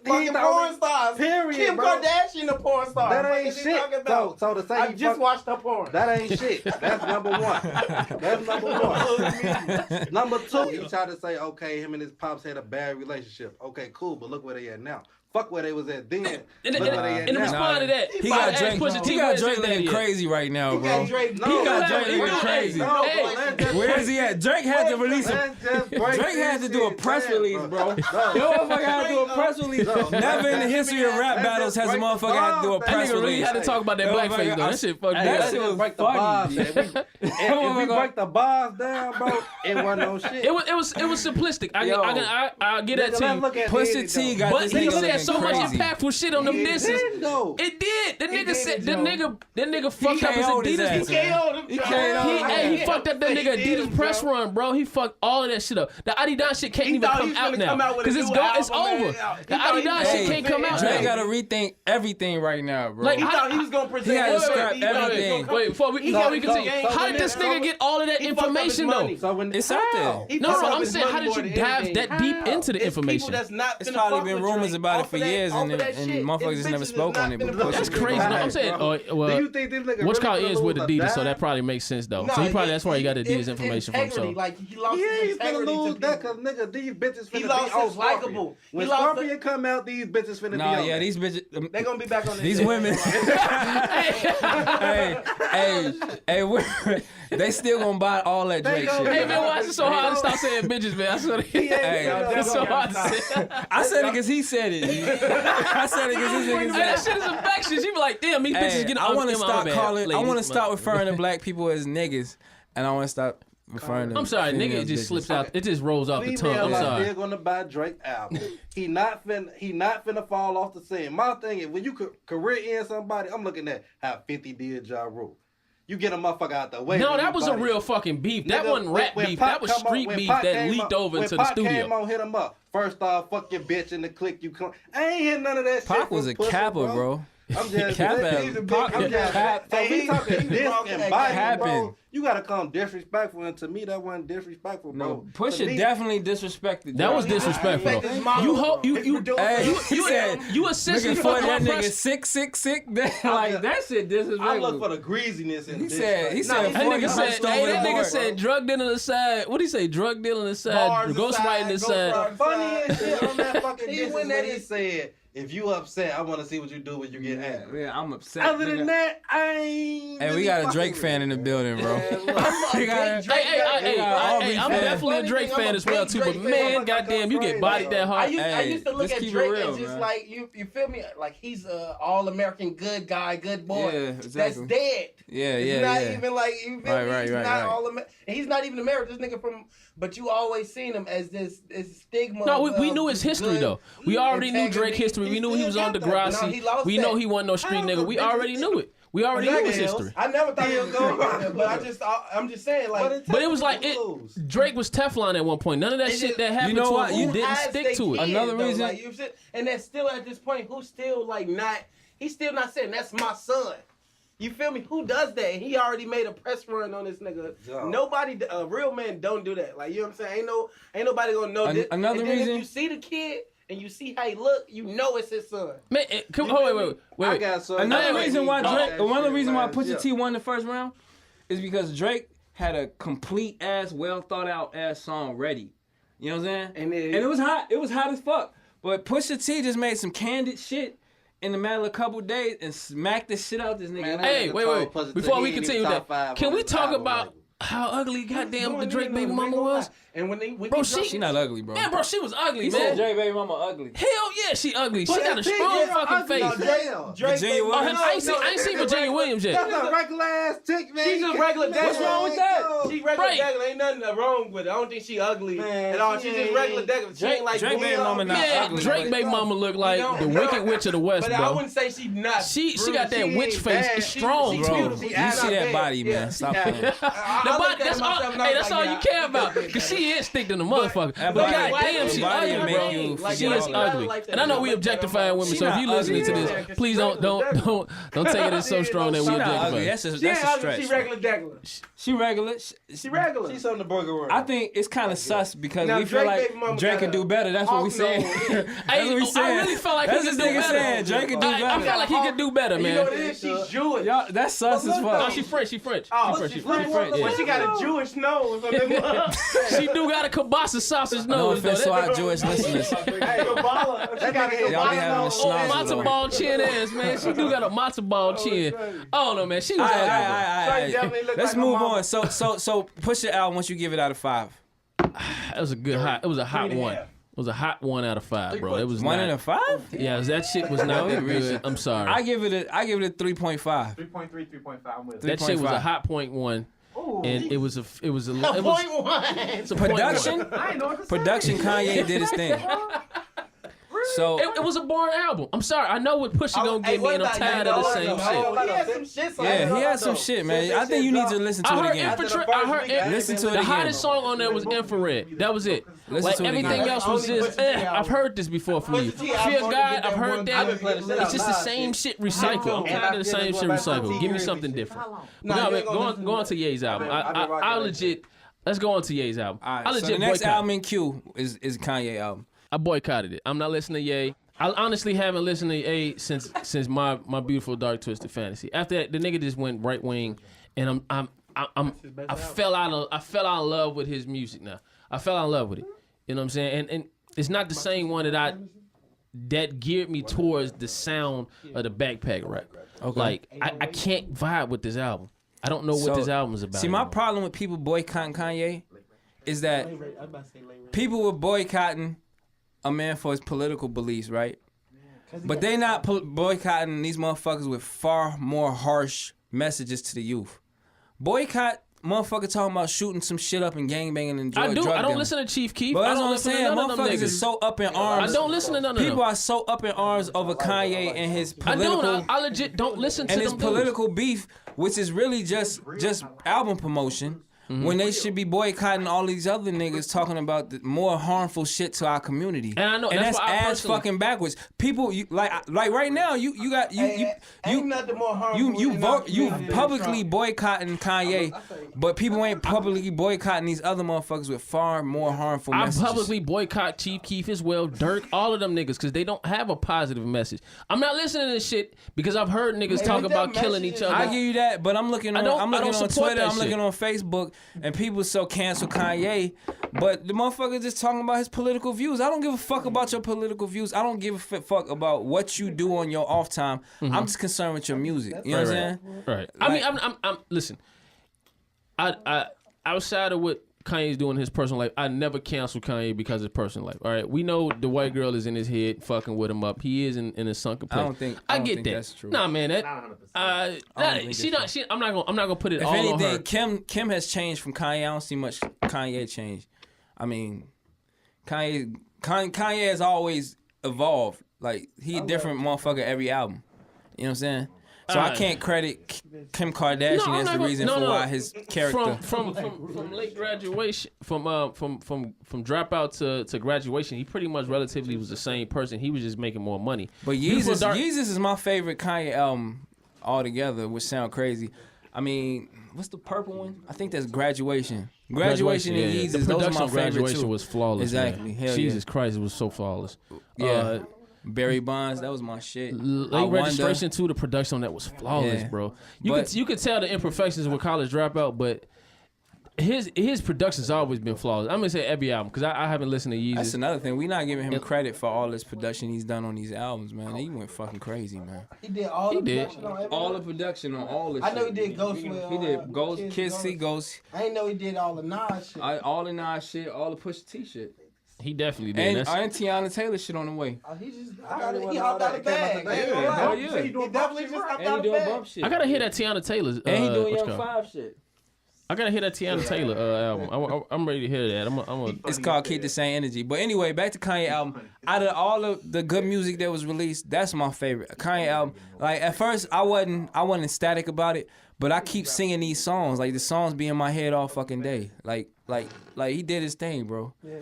Fucking porn stars. Period, Kim bro. Kardashian, a porn star. That What ain't is he shit. talking about? So to say I he just fuck- watched her porn. That ain't shit. That's number one. That's number one. Number two, he tried to say, okay, him and his pops had a bad relationship. Okay, cool, but look where they at now. Fuck where they was at then. Look where they at In now. response to that, He got Drake. He got Drake looking looking crazy right now, He bro. got Drake. No, He got Drake Drake looking crazy. No, Hey, bro, let's just Where is he at? Drake had to release a. let's just break Drake had to this do a shit press down, release, bro. Yo, motherfucker had to do a press release. Never in the history of rap battles has a motherfucker had to do a That That press nigga really release. had to talk about that blackface though. That shit fucked me That up. shit was break the funny. bars. If we break the bars down, bro, it wasn't no shit. It was simplistic. I'll get that Nigga, to let's you. look at Pusha Diddy, T though. got But this he nigga said looking so much crazy. impactful shit on them He disses. didn't, though. It did. That nigga did said it, that Joe. nigga fucked up his can't hold his Adidas. ass, He can't hold him. He can't hold him. He fucked up that nigga He did Adidas him, press bro. run, bro. He fucked all of that shit up. The Adidas shit can't He even thought come he was out gonna come now out with a because new it's album, over. man. The He thought he Adidas was shit gonna can't come out Drake now. got to rethink everything right now, bro. Like, He thought he was gonna present. He had to Wait, scrap he thought he was everything. gonna Wait, before we continue, so how when did this it- nigga get all of that he fucked up his information though? money. So when It's out there. He No, fucked up I'm his saying, how money did more you than dive anything. that deep into the It's information? people that's not It's finna probably fuck been with rumors Drake about it off for of that- years, off and of that shit. motherfuckers It's just never bitches spoke that's on it, not but finna fuck That's with crazy. Drake. No, I'm saying, Do you think this nigga What's really called finna is with lose a Adidas, so dime? that probably makes sense though. No, So he probably it- that's why he got it- Adidas it's information from integrity. himself. Like he lost He his ain't finna integrity lose to that people. because nigga, these bitches finna He be lost on his Scorpion. likable. When He lost Scorpion come out, these bitches finna be Nah, on. yeah, that. these bitches. They gonna be back on this These shit. women. hey, they still gonna buy all that Drake shit. Hey man, why is it so hard to stop saying bitches, man? I swear to you. Hey, It's so hard to say. I said it because he said it. I said it because this nigga Hey, said that it. shit is infectious. You be like, damn, these bitches Hey, get. I want to I'm stop bad, calling. I ladies, want to stop my- referring to black people as niggas, and I want to stop referring to. I'm sorry, nigga. It females just bitches. slips out. It just rolls off the tongue. Females I'm are sorry. still gonna buy Drake album. He not finna fall off the scene. My thing is when you career end somebody, I'm looking at how 50 did Ja Rule. You get a motherfucker out the way. No, when that you was a body. real fucking beef. That Nigga, wasn't rap when beef. Pac That was come on- street when beef Pac that came leaked on- over when into the Pac came studio. on, hit him up. First off, fuck your bitch in the click. I ain't hear none of that shit. Pac was from a Pussy, capper, bro. I'm just Cap saying. it. Pop- I'm just Cap- so we talking this and biting, Capping. bro. You gotta come disrespectful, and to me that wasn't disrespectful, bro. No, Pusha To me, definitely disrespected. That was disrespectful. respect his though. mama, You bro. hope you Hey, he said, you essentially nigga, fucked for my that nigga fresh. sick. Like that shit disrespectful. I look for the greasiness in He this. said, he said, That nigga said, Stone hey, that Cold nigga Hard. said drug dealer aside. What did he say? Drug dealer aside, Bars ghostwriting aside, aside. funniest shit on that fucking He diss is went when at he his- said, "If you upset, I want to see what you do when you get angry." Yeah, I'm upset. Other nigga. than that, I ain't. Hey, we really got a fucking Drake with fan it. in the building, bro. Man, look, We got a- Hey, I'm fan. definitely a Drake fan as well too. But man, goddamn, you get bodied that I hard. used to look just at keep it Drake real, as just man. like you feel me? Like he's a all American good guy, good boy. Yeah, That's exactly. dead. Yeah, He's yeah, not yeah. even like you feel me? Right, He's right, not right. all and he's not even American. This nigga from, but you always seen him as this stigma. No, we of knew his history good though. We already knew integrity. Drake history. We knew he was on still got that, but now Degrassi. he lost We know that. he wasn't no street I don't nigga. know, We bitch. already knew it. We already knew his history. I never thought he was going to but I'm just saying like. But it was like Drake was Teflon at one point. None of that It's shit just- that happened know to what? him, You he didn't has stick they to it. kids, Another though, reason- like, and that's still at this point, who's still like not, he's still not saying that's my son. You feel me? Who does that? He already made a press run on this nigga. Yeah. Nobody, a real man don't do that. Like, you know what I'm saying? Ain't nobody gonna know this. Another and then reason- if you see the kid and you see how he look, you know it's his son. Man, come on, wait. I got some. Another Wait, reason why That Drake, shit one of the reasons why last Pusha year. T won the first round is because Drake had a complete ass, well thought out ass song ready. You know what I'm saying? And it was hot. It was hot as fuck. But Pusha T just made some candid shit in the matter of a couple days and smacked the shit out this nigga. Man, Hey, nigga wait. told Pusha T Before we he ain't continue even that, top five can on we his talk album about label. how ugly goddamn the Doing Drake it, baby we mama ain't gonna was? lie. And when Bro, She not ugly, bro. Man, bro, she was ugly, He man. said Drake baby mama ugly. Hell yeah, she ugly. She But got a that thing strong is fucking ugly face. as hell. Virginia Oh, Williams. I ain't seen Virginia Williams That's yet. a regular ass chick, man. She's a regular What's wrong with that? She regular Right. Degular. Ain't nothing wrong with it. I don't think she ugly Man, at all. she She's just ain't- regular Degular. She ain't like Drake baby Gwen. mama not Man, ugly. Drake but- baby mama look like don't the know. Wicked Witch of the West, But I bro. wouldn't say she's not. She got that She witch ain't face. bad. It's strong, She bro. beautiful. You see She's not that bad. body, Yeah. man. Stop playing. The body, that's all you care about. Cause she is thick than the motherfucker. That But body- goddamn, that she body ugly, make bro. you She feel is like ugly. that. And I know we objectifying women, She so if you not listening to ugly. this, please don't take it as so strong that we She not ugly. objectify. That's a She ain't ugly. stretch. She regular Degular. She regular. She regular. She's on the burger world. I think it's kind of sus because Now, we feel Drake like baby mama Drake got could do a better. That's what we hawk saying. nose. That's what we saying. I really felt like That's he this could do nigga better. saying. Drake could do I better. felt like he could do better, You know what man. it is? She's Jewish. Y'all, that's sus as No, fuck. she French. She French. Oh, She she's French. French. Yeah. But she got a Jewish nose on them. She do got a kielbasa sausage No nose. though. offense to That- our Jewish listeners. Hey, Kabbalah. She got a Y'all be having a Kabbalah nose. Oh, schnoz matzo though. ball chin ass, man. She do got a matzo ball chin. I don't know, man. She was All ugly. Shorty definitely look Let's like her move mama. on. So push it out once you give it out of 5. That was a good hot. It was a hot one. It was a hot 1 out of 5, bro. It was 1 not, out of 5? Yeah, that shit was not that good. I'm sorry. I give it a 3.5. 3.3, 3.5. I'm with it. That shit was a 3.5. hot point 1, and it was a A it was point one. it's a point Production, 1. I ain't know what to say. production. Kanye did his thing. So It was a boring album. I'm sorry. I know what Pusha gonna Hey, give me, and I'm what tired about of the you? same shit. He had some shit. yeah, he had some shit, man. I think you need to listen to I it heard again. infrared. I heard Listen to it the again. hottest song on there was Infrared. That was it. Listen Like to it everything again. else was Only just. Pusha T I've heard this before from you. Pusha T, Fear I'm gonna God. get I've that heard one. that. I've been playing shit It's just the out same loud, shit recycled. I'm And tired I of the feel same this shit one back to recycled. Give me 10 something years. different. Nah, No, you man, ain't gonna listen go to on to Ye's album. I've been rocking I that legit. Let's go on to Ye's album. All I right, so legit the next boycott. album in queue is Kanye album. I boycotted it. I'm not listening to Ye. I honestly haven't listened to Ye since my beautiful dark twisted fantasy. After that, the nigga just went right wing, and I fell out of love with his music now. I fell out of love with it. You know what I'm saying? And it's not the same one that geared me towards the sound of the backpack rap. Okay. Like I can't vibe with this album. I don't know what this album is about. See, my anymore. problem with people boycotting Kanye is that people were boycotting a man for his political beliefs, right? But they not boycotting these motherfuckers with far more harsh messages to the youth. Boycott motherfucker talking about shooting some shit up and gangbanging and drug I dealing. don't listen to Chief Keef. But I that's don't what I'm listen to saying. none of them Motherfuckers niggas. is so up in arms. I don't listen to none of them. People are so up in arms over Kanye and his I political don't. I legit don't listen to and them his dudes. political beef, which is really just album promotion. when they should be boycotting all these other niggas talking about the more harmful shit to our community. And I know, and that's why I ass personally- fucking backwards. People like right now, you ain't nothing more harmful you than publicly Trump. boycotting Kanye, but people ain't publicly boycotting these other motherfuckers with far more harmful I messages. publicly boycott Chief Keef as well, Dirk, all of them niggas, because they don't have a positive message. I'm not listening to this shit because I've heard niggas talk that about killing message each is- other. I give you that, but I'm looking on support Twitter, that I'm looking shit. on Facebook, and people so cancel Kanye, but the motherfucker just talking about his political views. I don't give a fuck about your political views. I don't give a fuck about what you do on your off time. I'm just concerned with your music. You know what I'm saying? Right. I mean, I'm listen. I outside of what Kanye's doing in his personal life, I never cancel Kanye because of his personal life. All right, we know the white girl is in his head, fucking with him up. He is in a sunken place. I get that. That's true. Nah, man, that I'm not gonna put it If all on her. anything, Kim has changed from Kanye. I don't see much Kanye change. I mean, Kanye has always evolved. Like he a different motherfucker every album. You know what I'm saying? So I can't credit Kim Kardashian as the reason for why his character. From late graduation, from dropout to graduation, he pretty much relatively was the same person. He was just making more money. But Yeezus is my favorite Kanye album altogether, which sound crazy. I mean, what's the purple one? I think that's Graduation. Graduation and yeah. Yeezus, The those are production my on favorite Graduation too. was flawless. Exactly. Man. Hell Jesus Christ, it was so flawless. Yeah. Barry Bonds, that was my shit. Late registration too. The production on that was flawless, Yeah. bro. You could tell the imperfections with College Dropout, but his production's always been flawless. I'm gonna say every album because I haven't listened to Yeezus. That's another thing. We not giving him credit for all this production he's done on these albums, man. He went fucking crazy, man. He did all the production on everything. All the production on all this I know he shit. did Ghost with He did Ghost, Kids See Ghost, I didn't know he did all the Nas shit. all the Nas shit, all the Pusha T shit. He definitely did. And Tiana Taylor shit on the way. He just He he hopped out the bag. Hell yeah. He definitely just hopped And out he the doing bag. bump shit. I gotta hear that Tiana Taylor. And he doing what's Young it called? 5 shit. I gotta hear that Tiana Taylor album. I'm ready to hear that. It's called Keep the Same Energy. But anyway, back to Kanye album. Out of all of the good music that was released, that's my favorite. Kanye album. Like at first I wasn't ecstatic about it, but I keep singing these songs. Like the songs be in my head all fucking day. Like he did his thing, bro. Yeah.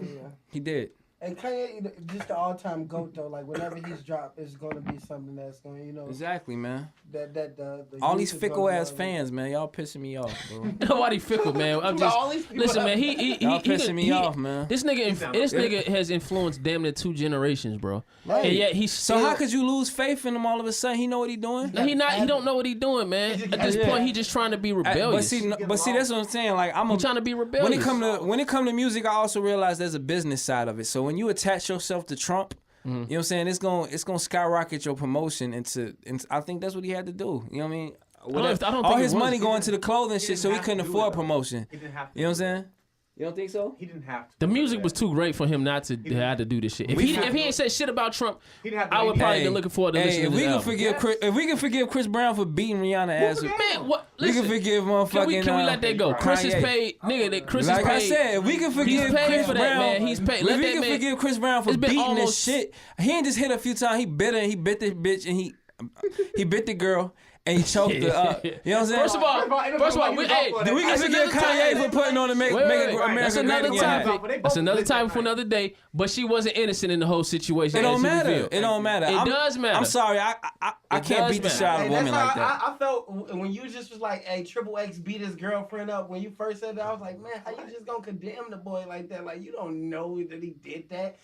He did. And Kanye, just the all-time GOAT though. Like whenever he's dropped, it's gonna be something that's gonna, Exactly, man. The All youth these is fickle gonna ass love it. fans, man. Y'all pissing me off, bro. Nobody fickle, man. I'm just All these people listen, have- man. He Y'all pissing me off, man. This nigga has influenced damn near 2 generations, bro. Right. And yet he's So still, how could you lose faith in him all of a sudden? He know what he doing? No, he don't know what he doing, man. At this Yeah. point, he just trying to be But rebellious. see, that's what I'm saying. Like He trying to be rebellious. when it come to music, I also realize there's a business side of it. So when you attach yourself to Trump, you know what I'm saying? It's gonna skyrocket your promotion into I think that's what he had to do. You know what I mean? I don't all think his it was. money going to the clothing shit, so he couldn't have to do afford it, though. promotion. He didn't have to. You know what I'm saying? You don't think so? He didn't have to. The music was too great for him not to have to do this shit. If he ain't said shit about Trump, He didn't have to I would make probably Hey, been looking forward to listening if to we this can album. forgive if we can forgive Chris Brown for beating Rihanna ass, Man, what? we Listen, can forgive motherfucking. can we let that go? Chris is Kanye. paid, nigga. That Chris Like is paid. I said, if we can forgive paid Chris for that, Brown, man. He's paid. If Let we that can man- forgive Chris Brown for It's been beating almost- this shit. He ain't just hit a few times. He bit her. He bit this bitch, and he bit the girl, and he choked her up. You know what I'm saying? First of all, we can forgive Kanye for putting on the Make America That's Great another Again hat. topic. That's another topic for another day. But she wasn't innocent in the whole situation. It don't as he matter. revealed. It don't matter. It does matter. I'm sorry. I It can't does beat the matter. shit out of Hey, a woman that's like how that. I felt when you just was like, "Hey, Triple X beat his girlfriend up." When you first said that, I was like, "Man, how you just gonna condemn the boy like that? Like you don't know that he did that.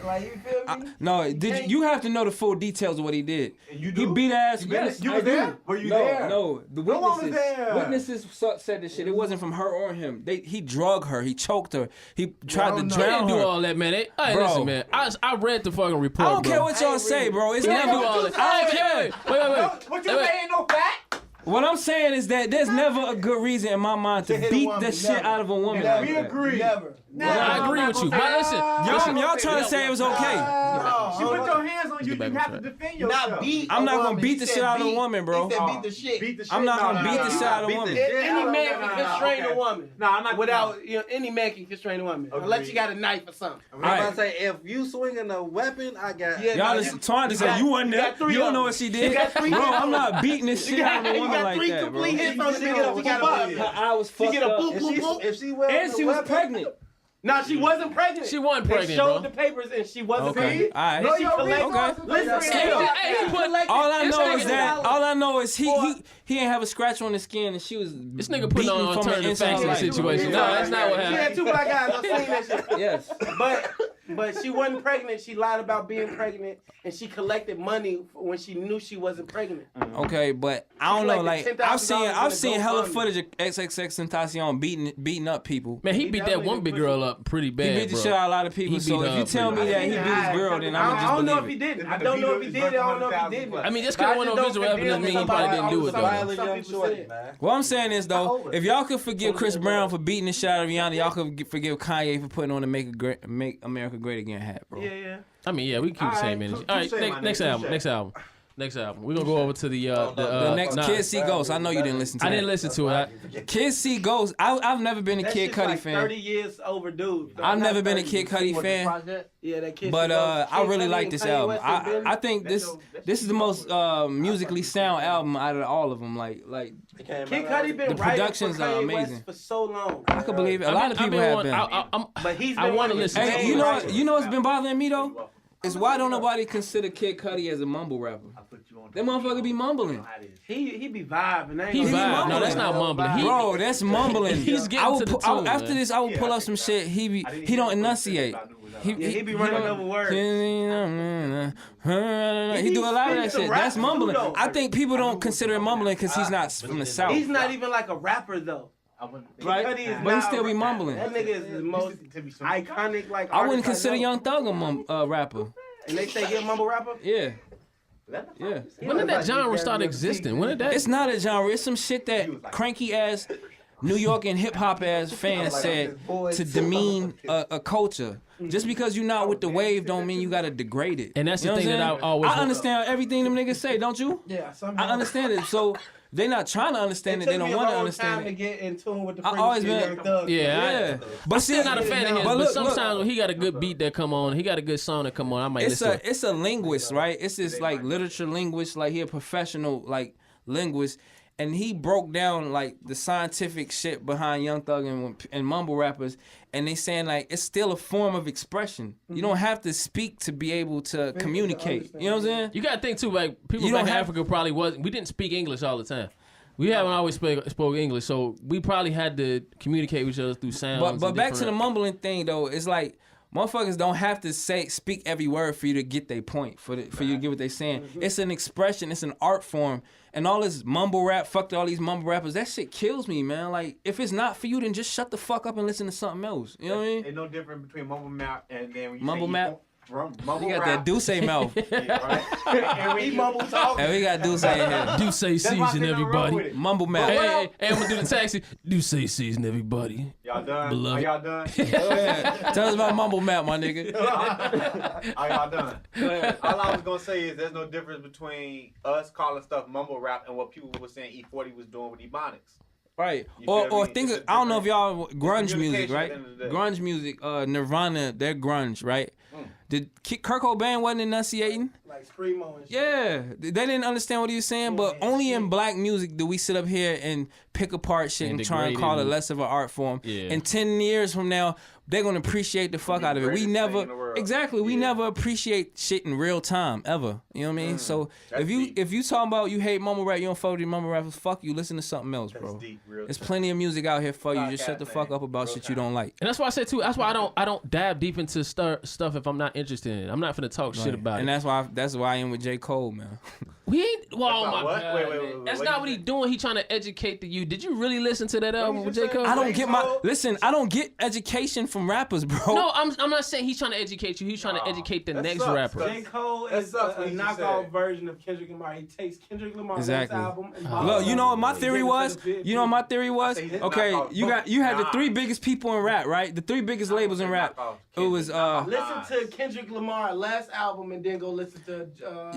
Like you feel me?" No, you have to know the full details of what he did. He beat ass. Yes, you I was do. there? Were you no, there? No, the No one was witnesses. there. Witnesses said this shit. It wasn't from her or him. He drugged her. He choked her. He tried to They drown didn't do her. all that, man. Hey, Bro. listen, man. I read the fucking report. I don't care bro. what y'all say, bro. It's They didn't never. do all that. I don't care. Wait. What you saying? No fact. What I'm saying is that there's never a good reason in my mind to hit a beat woman, the shit never. out of a woman. Never. like We that. agree. Never. I agree with you, but listen. Y'all trying to say it was okay. She put your hands on let's you get back on have track. to defend yourself. Not beat. I'm not gonna woman. beat the He shit out of a beat. woman, bro. He said beat the shit. Beat the shit. I'm not gonna beat the you shit out of a beat the woman. shit out Any of- man can constrain okay. a woman. No, I'm not. Without any man can constrain a woman unless you got a knife or something. I'm about to say, if you swinging a weapon, I got. Yeah, Y'all no, listen, Twan said you wasn't there. You don't know what she did. Bro, I'm not beating this shit out of a woman like that, bro. complete hits on the nigga. She got a Her eye was She fucked get a up. boop, boop, boop. If she wearing And a she was weapon, pregnant. No, she wasn't pregnant. She wasn't They pregnant, showed bro. the papers and she wasn't Okay, pregnant. all right. And she collected. Listen, Still. Hey, he put All I this know nigga is that down. all I know is he ain't have a scratch on his skin and she was This nigga putting beaten on from the alternative inside facts in the out. situation. No, that's not what She had happened. two black guys. I seen that shit. Yes. But she wasn't pregnant. She lied about being pregnant, and she collected money when she knew she wasn't pregnant. Okay, but I don't know. Like $10,000 I've in seen the hella GoFundMe. footage of XXXTentacion beating up people. Man, he He beat that definitely one big pussy. girl up pretty He bad, beat the bro. shit out of a lot of people. He So beat if her you up tell me pretty that he bad. beat his girl, then I I'ma don't know just if he believe it. didn't. I don't know if he did. I don't know if he didn't. I mean, just But because one of them just visual don't evidence condemn mean he probably didn't do it, though. violent Some young people shorty, said. man. What I'm saying is though, if y'all could forgive Chris Brown for beating the shit out of Rihanna, y'all could forgive Kanye for putting on the Make America Great Again hat, bro. Yeah. I mean, yeah, we can keep the same energy. All right, touche, my next nigga, album, touche. next album. We're gonna go over to the The next nah, Kid See Ghost. I know you didn't listen to I that. didn't listen to it. Kid See Ghost. I've never been a That Kid shit's Cudi like fan. 30 years overdue. I've Not never been a 30. Kid Cudi fan. Yeah, that Kid But See Ghost. I Kid really Cudi like and this Kanye album. West have been- I think this is the most musically sound album out of all of them. Like Kid Cudi been The writing productions for are Kanye amazing. West for so long. I could believe it. A lot of people have been. But he's I been wanna one of the listen to main Hey, writers. you know what's been bothering me though? Is why don't nobody consider Kid Cudi as a mumble rapper? That motherfucker be mumbling. He be vibing. I ain't He gonna vibe. lie. No, that's not mumbling. He- Bro, that's mumbling. He's getting I would to the pu- tune, after man. this, I would pull up some shit. He don't enunciate. Yeah, he be running over words. He do a lot of that spits some shit. rap That's too, mumbling. though. I think people don't consider it mumbling because he's not from the south. He's not even like a rapper though. Right? Cudi is But he not still a be rapper. mumbling. That nigga is the most iconic like. I wouldn't artist consider know. Young Thug a rapper. And they say he a mumble rapper. Yeah. Yeah. When did that genre start existing? When did that? It's not a genre. It's some shit that cranky ass New York and hip hop ass fans said to demean a culture. Just because you're not with the wave don't mean you gotta degrade it. And that's the You know thing what that I'm I saying? always. I understand everything them niggas say, don't you? Yeah, I understand it. So they not trying to understand it. They don't want to understand to it. get in tune with the I always frequency been- of Young Thug. Yeah, But I'm still not a fan of his. But look, sometimes when he got a good beat that come on, he got a good song that come on, I might listen to it. It's a linguist, right? It's this like literature linguist, like he a professional like linguist, and he broke down like the scientific shit behind Young Thug and mumble rappers, and they saying like it's still a form of expression. You don't have to speak to be able to communicate. You know what I'm saying? You gotta think too, like people You back don't in have- Africa probably wasn't. We didn't speak English all the time. We haven't always spoke English, so we probably had to communicate with each other through sounds. But and back to the different- mumbling thing though, it's like motherfuckers don't have to speak every word for you to get their point, for you to get what they saying. It's an expression, it's an art form, and all this mumble rap, fuck all these mumble rappers, that shit kills me, man. Like if it's not for you, then just shut the fuck up and listen to something else. You know what I mean? Ain't no difference between mumble map and then when you Mumble say map? mumble You got that rap. Duce mouth. Yeah, right? and when He you mumble talk. Hey, we got Duce in here. Do say That's why I season said nothing wrong everybody. with it. Mumble Hey, mouth. hey, hey, I'm gonna do the taxi. Do say season everybody. Y'all done? Beloved. Are y'all done? Tell us about mumble map, my nigga. Are y'all done? All I was gonna say is there's no difference between us calling stuff mumble rap and what people were saying E40 was doing with Ebonics. Right. You Or feel me? think It's a I don't know if different- y'all grunge music, communication right? at the end of the day. Grunge music, Nirvana, they're grunge, right? Did Kurt Cobain wasn't enunciating? Like screamo and shit. Yeah, they didn't understand what he was saying, but only in black music do we sit up here and pick apart shit and, And try and degrade call it it less of an art form. Yeah. And 10 years from now, they're gonna appreciate the fuck out of it. We greatest thing never in the world. exactly we Yeah. never appreciate shit in real time ever. You know what I mean? So That's deep. if you talking about you hate mumble rap, you don't fuck with mumble rappers, fuck you. Listen to something else, That's bro. deep, real There's talk. plenty of music out here for you. Podcast, Just shut the man. fuck up about Real shit you talk. don't like. And that's why I said too. That's why I don't dive deep into stuff if I'm not interested in it. I'm not finna talk shit about And it. that's why I am with J. Cole, man. We ain't. Well, oh not my what? God, Wait, man. That's what not you what he's say? doing. He trying to educate the youth. Did you really listen to that album with J. Cole? I don't get I don't get education from rappers, bro. No, I'm not saying he's trying to educate you. He's trying to educate the next rapper. J. Cole is a knockout version of Kendrick Lamar. He takes Kendrick Lamar's album. Look, you know what my theory was? Okay, you had the 3 biggest people in rap, right? The 3 biggest labels in rap. It was listen to Kendrick Lamar last album and then go listen to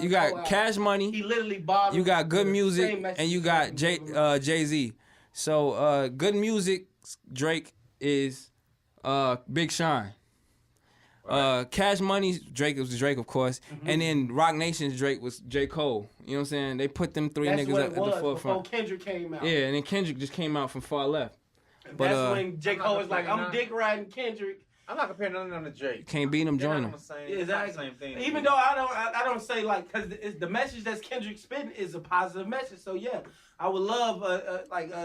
you got Cash Money. He literally bought. You got Good Music and you got Jay-Z. So Good Music, Drake is Big Sean. Cash Money's Drake was Drake, of course, and then Rock Nation's Drake was J. Cole. You know what I'm saying? They put them 3 niggas at the forefront. Before Kendrick came out. Yeah, and then Kendrick just came out from far left. But that's when J. Cole was like, I'm dick riding Kendrick. I'm not comparing none of them to Drake. Can't beat him, join him. Exactly. Same thing. Even though I don't say like, because the message that's Kendrick spitting is a positive message. So yeah, I would love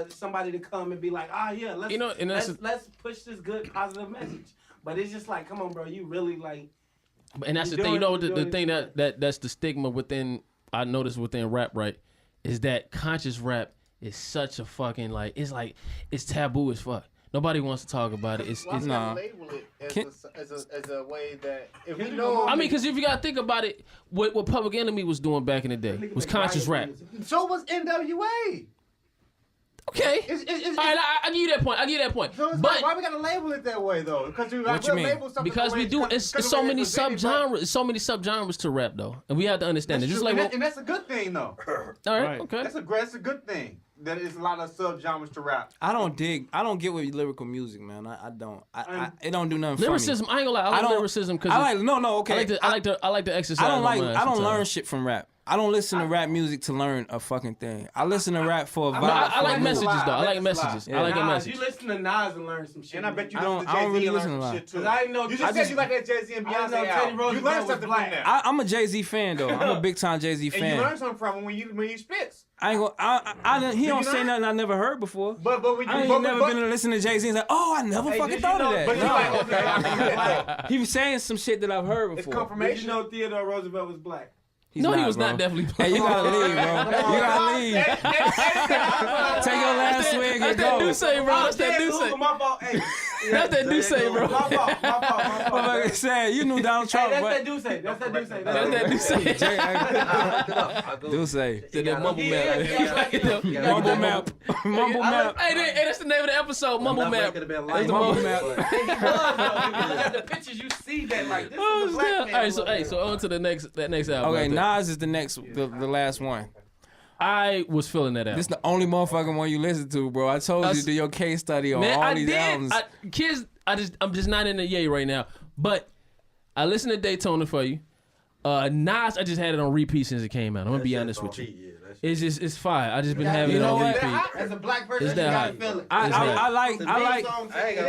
somebody to come and be like, yeah, let's push this good positive message. But it's just like, come on, bro, you really like. And that's the thing. You know, the thing that's the stigma within. I noticed within rap, right, is that conscious rap is such a fucking it's taboo as fuck. Nobody wants to talk about it. It's not label it as a way that if we know. I mean, because if you gotta think about it, what Public Enemy was doing back in the day was conscious rap. So was NWA. Okay. All right, I give you that point. So it's why we gotta label it that way though? Because label something. Because we do. It's so many subgenres. So many subgenres to rap though, and we have to understand it. Just like and that's a good thing though. All right. Okay. That's a good thing. That is a lot of subgenres to rap. I don't get with lyrical music, man. I don't. It don't do nothing lyricism, for me. I ain't gonna lie. I like lyricism because okay. I like to exercise. I don't learn shit from rap. I don't listen to rap music to learn a fucking thing. I listen to rap for a vibe. I like messages though. I like messages. Yeah. I like a message. You listen to Nas and learn some shit. And I bet you listen to Jay-Z and learn some shit too. I know. You just said you like that Jay-Z and Beyonce album. You learned something from that. I'm a Jay-Z fan though. I'm a big time Jay-Z fan. And you learned something from him when you spits. I ain't gonna. He don't say nothing I never heard before. But when you I ain't never been to listen to Jay-Z and like, I never fucking thought of that. But you like, he was saying some shit that I've heard before. It's confirmation. Did you know Theodore Roosevelt was black? He was not definitely black. Hey, you gotta leave, bro. You gotta leave. Take your last swig and go. That's that Duce, bro. That's that Duce. My fault. Hey, that's that Duce, bro. My fault. Like I said, you knew Donald Trump. Hey, that's that Duce. That's that Duce. Duce. That Mumble map. Mumble map. Hey, that's the name of the episode. Mumble map. That's the Mumble map. The pictures you see that like this is a black man. All right, so on to that next album. Okay, Nas is the last one. I was feeling that out. This is the only motherfucking one you listen to, bro. I told you to do your case study on all these albums. I'm just not in the yay right now. But I listened to Daytona for you. Nas, I just had it on repeat since it came out. I'm gonna be honest with you. It's fire. I just been having it on repeat. As a black person, It's you that gotta feel it. I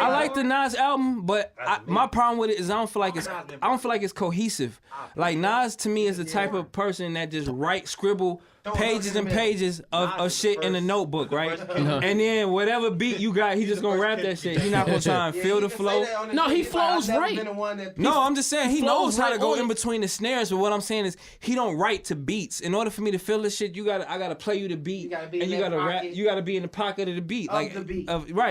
like the Nas album, but my problem with it is I don't feel like it's cohesive. Like Nas to me is the type of person that just scribble pages and pages of shit in a notebook, right? And then whatever beat you got, he just gonna rap that shit. He not gonna try and feel the flow. No, he flows right. No, I'm just saying he knows how to go right in between the snares. But what I'm saying is he don't write to beats. In order for me to feel this shit, I gotta play you the beat, and you gotta rap. You gotta be in the pocket of the beat, right? You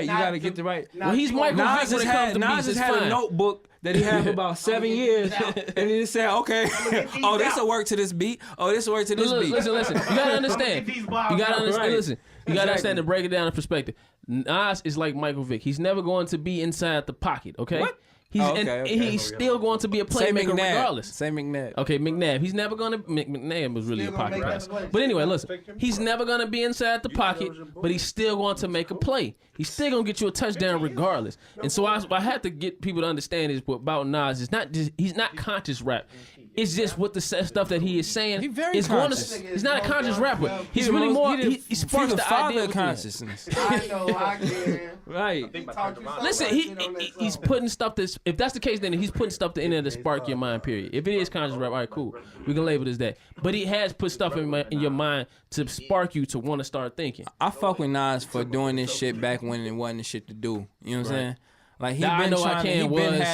gotta get the right. Well, he's Michael Vick when it comes to beats. Nas just had a notebook that he had for about 7 years, and he just said, okay, this will work to this beat. This will work to this beat. Listen. You gotta understand. Listen. You gotta understand to break it down in perspective. Nas is like Michael Vick. He's never going to be inside the pocket. Okay. What? He's still going to be a playmaker regardless. Say McNabb. Okay, McNabb. He's never going to... McNabb was really a pocket passer. But anyway, listen. He's never going to be inside the pocket, but he's still going to make a play. He's still going to get you a touchdown regardless. And so I had to get people to understand is about Nas. It's not just... He's not conscious rap. It's just what the stuff that he is saying. He's not a conscious rapper. He's really more... He sparks the idea of consciousness. I know, I can. Right. Listen, he's putting stuff that's... If that's the case, then he's putting stuff in there to spark your mind, period. If it is conscious rap, all right, cool. We can label it as that. But he has put stuff in your mind to spark you to want to start thinking. I fuck with Nas for doing this shit back when it wasn't the shit to do. You know what I'm saying? Like, he had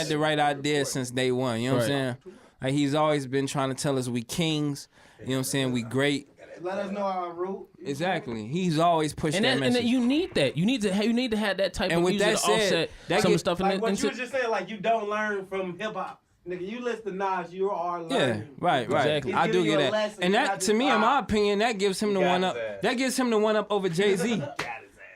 the right idea since day one. You know what I'm saying? Like, he's always been trying to tell us we kings. You know what I'm saying? We great. Let us know our route. Exactly. He's always pushing that message. And then you need that. You need to have that type And of with music that to said, offset that some get- stuff. Like what you was just saying, like you don't learn from hip hop. Nigga, you listen to Nas, you are learning. Yeah, right. Exactly. I do He's get giving you a that. lesson. And You're that, not to just, me, in my opinion, that gives him the got one his up. ass. That gives him the one up over Jay-Z.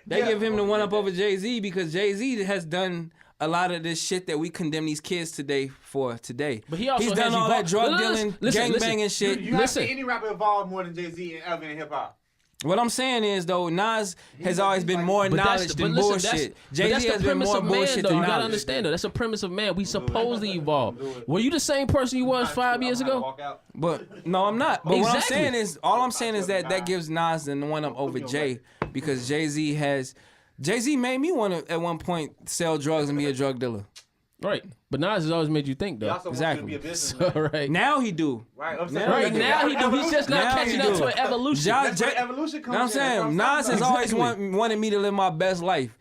They give him the one up over Jay-Z because Jay-Z has done a lot of this shit that we condemn these kids today for today. But he also He's has done all that evolved- drug Listen, dealing, listen, gangbanging shit. You haven't Listen. seen any rapper evolve more than Jay-Z and ever in hip hop. What I'm saying is though, Nas has always been more But knowledge than bullshit. Jay-Z has been more bullshit though. than You gotta knowledge. understand though. That's a premise of man. We supposedly evolve. Were you the same person you was 5 years ago? Walk out. But no, I'm not. But what I'm Exactly. saying is, all I'm saying is that gives Nas the one up over Jay because Jay-Z made me want to at one point sell drugs and be a drug dealer. Right. But Nas has always made you think He though. also Exactly. wants you to be a businessman. Right. Now he do. Right. I'm saying Right now he do. He's just not Now catching he up do. to an evolution. That's where evolution comes Know what I'm in. saying? That's Nas what I'm has talking always about. wanted me to live my best life.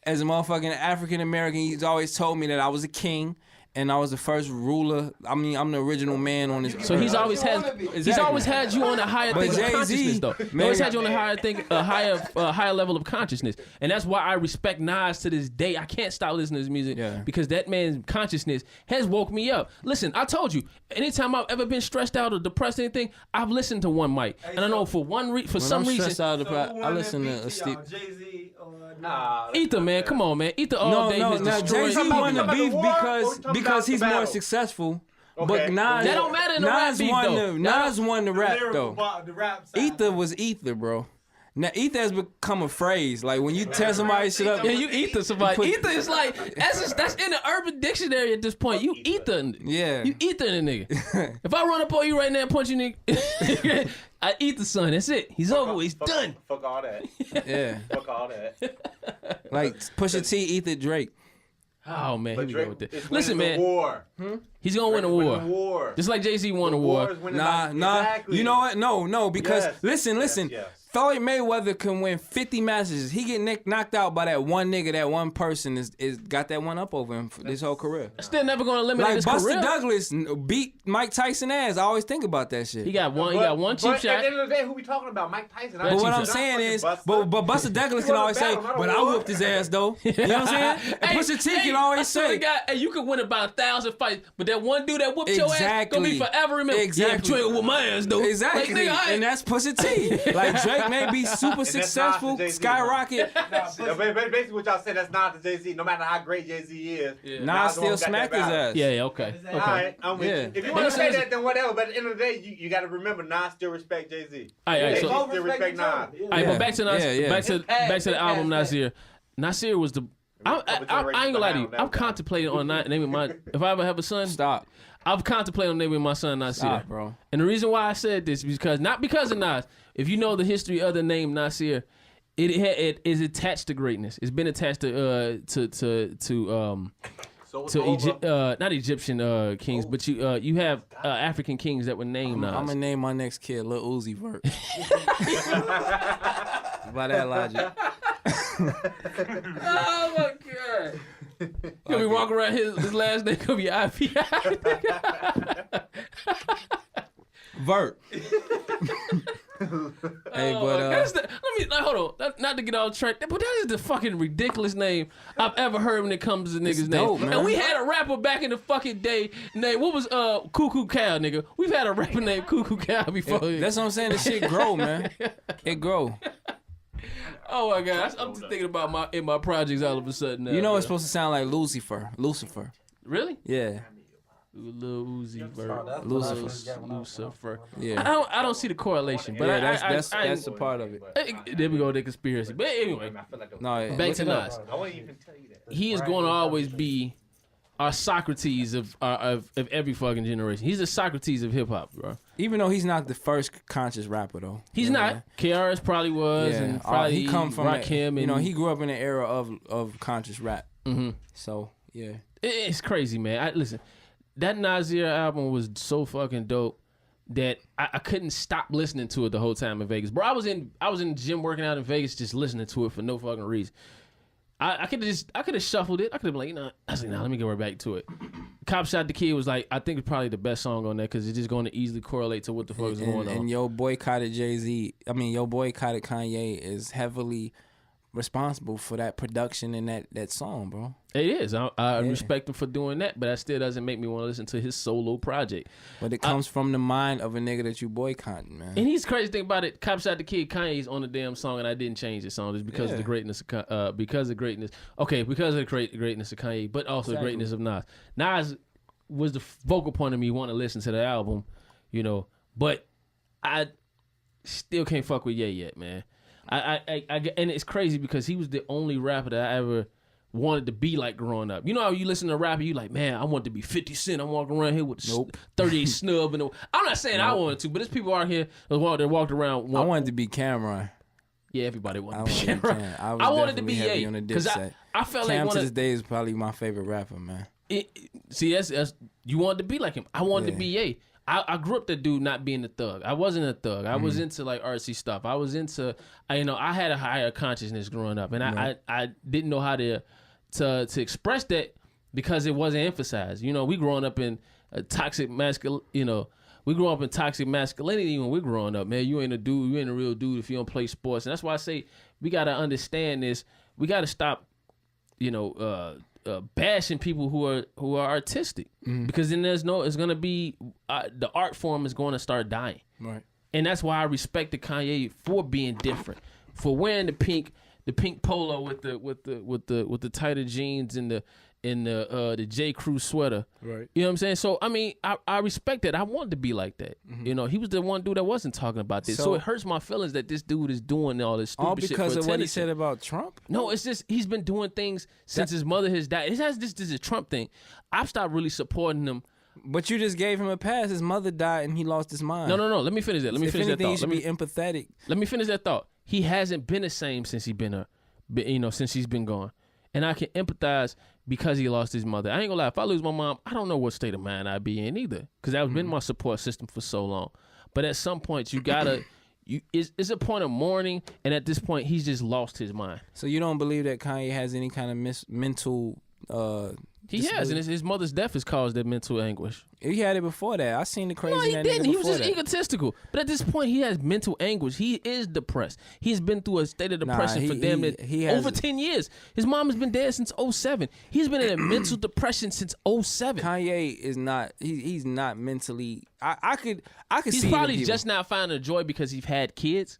As a motherfucking African American, he's always told me that I was a king and I was the first ruler. I mean, I'm the original man on this. So he's earth. always had Exactly. always had you on a higher But thing of Jay-Z, consciousness though. He man, always had you on a higher level of consciousness, and that's why I respect Nas to this day. I can't stop listening to his music because that man's consciousness has woke me up. Listen, I told you, anytime I've ever been stressed out or depressed or anything, I've listened to one mic, and I know for some reason. I listen to Steve. Jay-Z or Nah, Ether, man, come on, man. Ether all day has destroyed. Jay-Z won the about beef the war, or we talking because about he's the more battle? successful. Okay. But Nas, That don't matter in the rap Nas beef, won though. the Nas won the rap lyrical though. part, the rap side. Ether was ether, bro. Now ether has become a phrase. Like when you tell somebody shit up, Yeah, you ether somebody. put- Ether is like that's in the Urban Dictionary at this point. You ether. Yeah. You ether the nigga. If I run up on you right now and punch you, nigga, I eat the son. That's it. He's over. He's done. Fuck all that. yeah, Fuck all that. like Pusha T, Ether, Drake. Oh man, here But we Drake go with that. is Listen, winning man, the war. he's gonna win a Drake is war. winning the war. Just like Jay-Z won a The war. is winning Nah. Exactly. You know what? No, because Yes. listen. Yes. Floyd Mayweather can win 50 matches. He get knocked out by that one nigga. That one person is got that one up over him for this whole career. Still never gonna eliminate Like his Buster career. Douglas beat Mike Tyson ass. I always think about that shit. He got one cheap But shot. at the end of the day, who we talking about? Mike Tyson. But But what cheap I'm shot. saying is, Buster. but Buster Douglas can won a always say, battle, not a but I war. whooped his ass though. You know what I'm saying? And Pusha T can always say, hey, you could win about 1,000 fights, but that one dude that whooped your ass gonna be Exactly. forever remembered. Exactly. Yeah, Trey whooped my ass though. exactly, Like, nigga, I and that's Pusha T. Like Drake may be super that's successful, not Jay-Z, skyrocket. Basically, what y'all said, that's not the Jay-Z. No matter how great Jay-Z is, Nas still smacked his ass. Yeah, okay. All right, I'm with Yeah. you. If you But want to say listen, that, then whatever. But at the end of the day, you got to remember, Nas still respect Jay-Z. All right, They so- both still respect each Nas. other. Yeah. All right, Yeah. but back to Nas, Yeah, yeah. back to the album Past that. Nasir. Nasir was the. I ain't gonna lie to you. I've contemplated on naming my. If I ever have a son, Stop, I've contemplated on naming my son Nasir. stop, bro. And the reason why I said this is because not because of Nas. If you know the history of the name Nasir, it is attached to greatness. It's been attached to not Egyptian kings, but you have African kings that were named Nas. I'm gonna name my next kid Lil Uzi Vert. By that logic. Oh my god! Gonna be walking around his last name gonna be IPI. Vert. Hey, but hold on. Not to get off track, but that is the fucking ridiculous name I've ever heard when it comes to niggas' dope, name. man. And we had a rapper back in the fucking day named what was Cuckoo Cow, nigga. We've had a rapper named Cuckoo Cow before. that's what I'm saying. This shit grow, man. It grow. Oh my god, I'm just thinking about my projects all of a sudden. Now, You know it's man. supposed to sound like Lucifer. Really? Yeah. Lil Uzi Vert. Lucifer. Yeah. I don't see the correlation, but yeah, I that's a part of it. there we go, the conspiracy. But anyway, No, back to Nas. I wouldn't even tell you that. He is going to always be our Socrates of every fucking generation. He's the Socrates of hip hop, bro. even though he's not the first conscious rapper though. He's You know not. what KRS probably was, I mean? and probably he come from Rakim, and you know, he grew up in an era of conscious rap. Mhm. So yeah. It's crazy, man. Listen, that Nasir album was so fucking dope that I couldn't stop listening to it the whole time in Vegas, bro. I was in the gym working out in Vegas, just listening to it for no fucking reason. I could have shuffled it. I could have been like, I was like, nah, let me go right back to it. Cop Shot the Kid was like, I think it's probably the best song on there because it's just going to easily correlate to what the fuck is going on. And yo boycotted yo boycotted Kanye is heavily responsible for that production and that song, bro. It is. I respect him for doing that, but that still doesn't make me want to listen to his solo project. But it comes from the mind of a nigga that you boycotting, man. And he's crazy thing about it. Cop Shot the Kid, Kanye's on the damn song, and I didn't change the song just because of the greatness of because of greatness. Okay, because of the greatness of Kanye, but also the greatness of Nas. Nas was the focal point of me wanting to listen to the album, you know. But I still can't fuck with Ye yet, man. I and it's crazy because he was the only rapper that I ever wanted to be like growing up. You know how you listen to a rapper, you like, man, I want to be 50 Cent. I'm walking around here with a 38 snub. And I'm not saying I wanted to, but there's people out here that walked around. I wanted to be Cameron. Yeah, everybody wanted to be Cameron. I wanted to be Ye because I felt Cam like to this day is probably my favorite rapper, man. See, that's you wanted to be like him. I wanted to be Ye. I grew up the dude not being a thug. I wasn't a thug. I was into like artsy stuff. I was into, I had a higher consciousness growing up, and I didn't know how to express that because it wasn't emphasized. You know, we growing up in a toxic we grew up in toxic masculinity when we're growing up, man. You ain't a dude. You ain't a real dude if you don't play sports, and that's why I say we gotta understand this. We gotta stop, bashing people who are artistic because then it's gonna be the art form is going to start dying, right? And that's why I respected Kanye for being different, for wearing the pink polo with the tighter jeans and the J. Crew sweater, right? You know what I'm saying? So I mean, I respect that. I wanted to be like that. You know, he was the one dude that wasn't talking about this, so it hurts my feelings that this dude is doing all this stupid shit. All because for of what he attention. said about Trump? No, it's just he's been doing things since his mother has died. This is a Trump thing. I've stopped really supporting him. But you just gave him a pass. His mother died and he lost his mind. No. Let me finish that. Let me finish that thought. You should be empathetic. Let me finish that thought. He hasn't been the same since since he's been gone. And I can empathize because he lost his mother. I ain't gonna lie. If I lose my mom, I don't know what state of mind I'd be in either, because that's been my support system for so long. But at some point, you gotta, it's a point of mourning, and at this point, he's just lost his mind. So you don't believe that Kanye has any kind of mental? He has, and his mother's death has caused that mental anguish. He had it before that. I seen the crazy. No, he that didn't. He was just egotistical. But at this point, he has mental anguish. He is depressed. He's been through a state of depression for damn it over 10 years. His mom has been dead since 07. He's been in a mental depression since 07. Kanye is not. He's not mentally. I could He's see. He's probably just now finding a joy because he's had kids.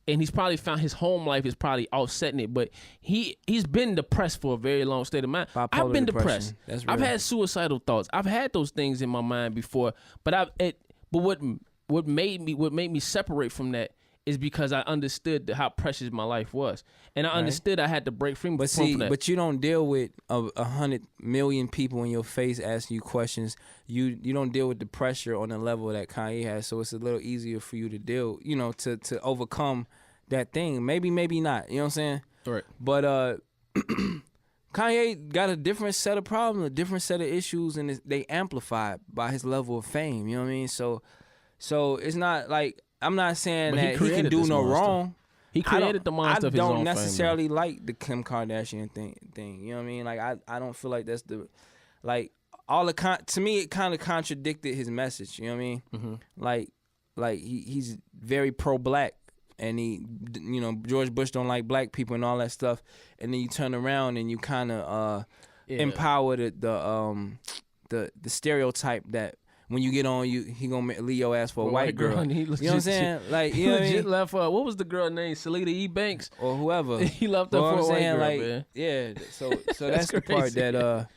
And he's probably found his home life is probably offsetting it, but he's been depressed for a very long state of mind. I've been depressed. That's real. I've had suicidal thoughts. I've had those things in my mind before, but what made me separate from that is because I understood how precious my life was, and I understood I had to break free from that. But you don't deal with 100 million people in your face asking you questions. You don't deal with the pressure on the level that Kanye has, so it's a little easier for you to deal, to overcome that thing. Maybe not. You know what I'm saying? Right. But Kanye got a different set of problems, a different set of issues, and they amplified by his level of fame. You know what I mean? So it's not like, I'm not saying that he can do no wrong. He created the monster of his own I fame. don't necessarily like the Kim Kardashian thing. You know what I mean? Like I don't feel like that's to me it kind of contradicted his message. You know what I mean? Mm-hmm. Like he's very pro-black, and George Bush don't like black people and all that stuff. And then you turn around and you kind of empower the stereotype that when you get on, he gonna leave your ass for a white girl. You know what I'm saying? Like, you know what I mean? Left what was the girl name? Selena E. Banks or whoever. He left her for a white girl, man. Yeah. So that's the part that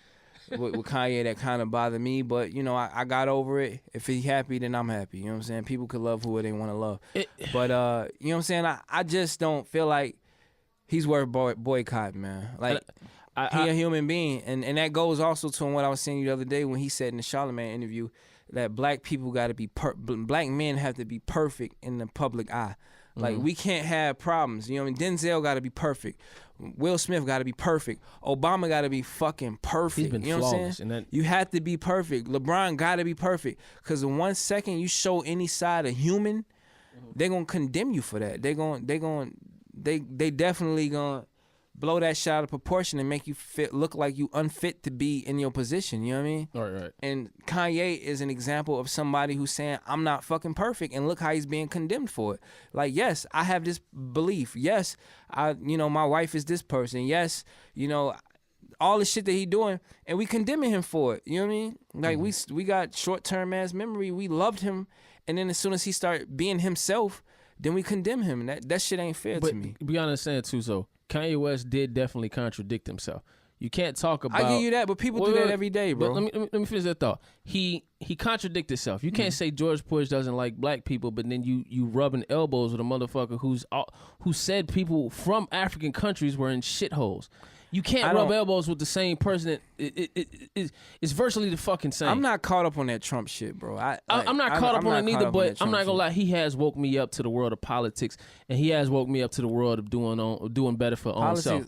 with Kanye that kind of bothered me. But I got over it. If he happy, then I'm happy. You know what I'm saying? People could love who they want to love. But you know what I'm saying? I just don't feel like he's worth boycotting, man. Like. He a human being, and that goes also to what I was saying the other day when he said in the Charlamagne interview that black people got to be black men have to be perfect in the public eye. Like we can't have problems. You know what I mean? Denzel got to be perfect. Will Smith got to be perfect. Obama got to be fucking perfect. He's been you know flawless. what I'm saying? You have to be perfect. LeBron got to be perfect, because in 1 second you show any side of human, they're gonna condemn you for that. They definitely gonna blow that shit out of proportion and make you look like you unfit to be in your position. You know what I mean? Right. And Kanye is an example of somebody who's saying, I'm not fucking perfect, and look how he's being condemned for it. Like, yes, I have this belief. Yes, my wife is this person. Yes, all the shit that he doing, and we condemning him for it. You know what I mean? Like, we got short-term ass memory. We loved him, and then as soon as he start being himself, then we condemn him. That shit ain't fair to me. But be understand too, so Kanye West did definitely contradict himself. You can't talk about. I give you that, but people do that every day, bro. But let me finish that thought. He contradicted himself. You can't say George Bush doesn't like black people, but then you rubbing elbows with a motherfucker who said people from African countries were in shitholes. You can't rub elbows with the same person. It's virtually the fucking same. I'm not caught up on that Trump shit, bro. I'm not caught up on it neither, but I'm not gonna lie. He has woke me up to the world of politics, and he has woke me up to the world of doing better for own self.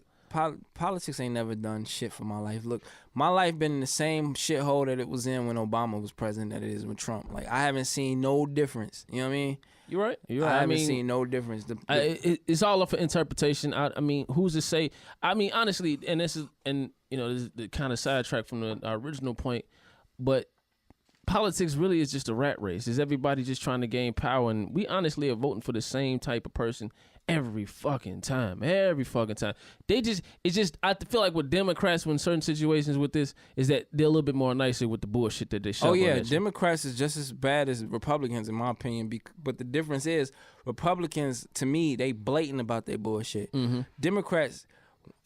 Politics ain't never done shit for my life. Look, my life been in the same shithole that it was in when Obama was president that it is with Trump. Like, I haven't seen no difference. You know what I mean? You're right. I haven't seen no difference. It's all up for interpretation. I mean, who's to say? I mean, honestly, this is the kind of sidetrack from the original point, but politics really is just a rat race. Is everybody just trying to gain power? And we honestly are voting for the same type of person every fucking time. I feel like with Democrats, when certain situations with this, is that they're a little bit more nicer with the bullshit that they show. Oh yeah, Democrats is just as bad as Republicans in my opinion. But the difference is, Republicans, to me, they blatant about their bullshit. Mm-hmm. Democrats,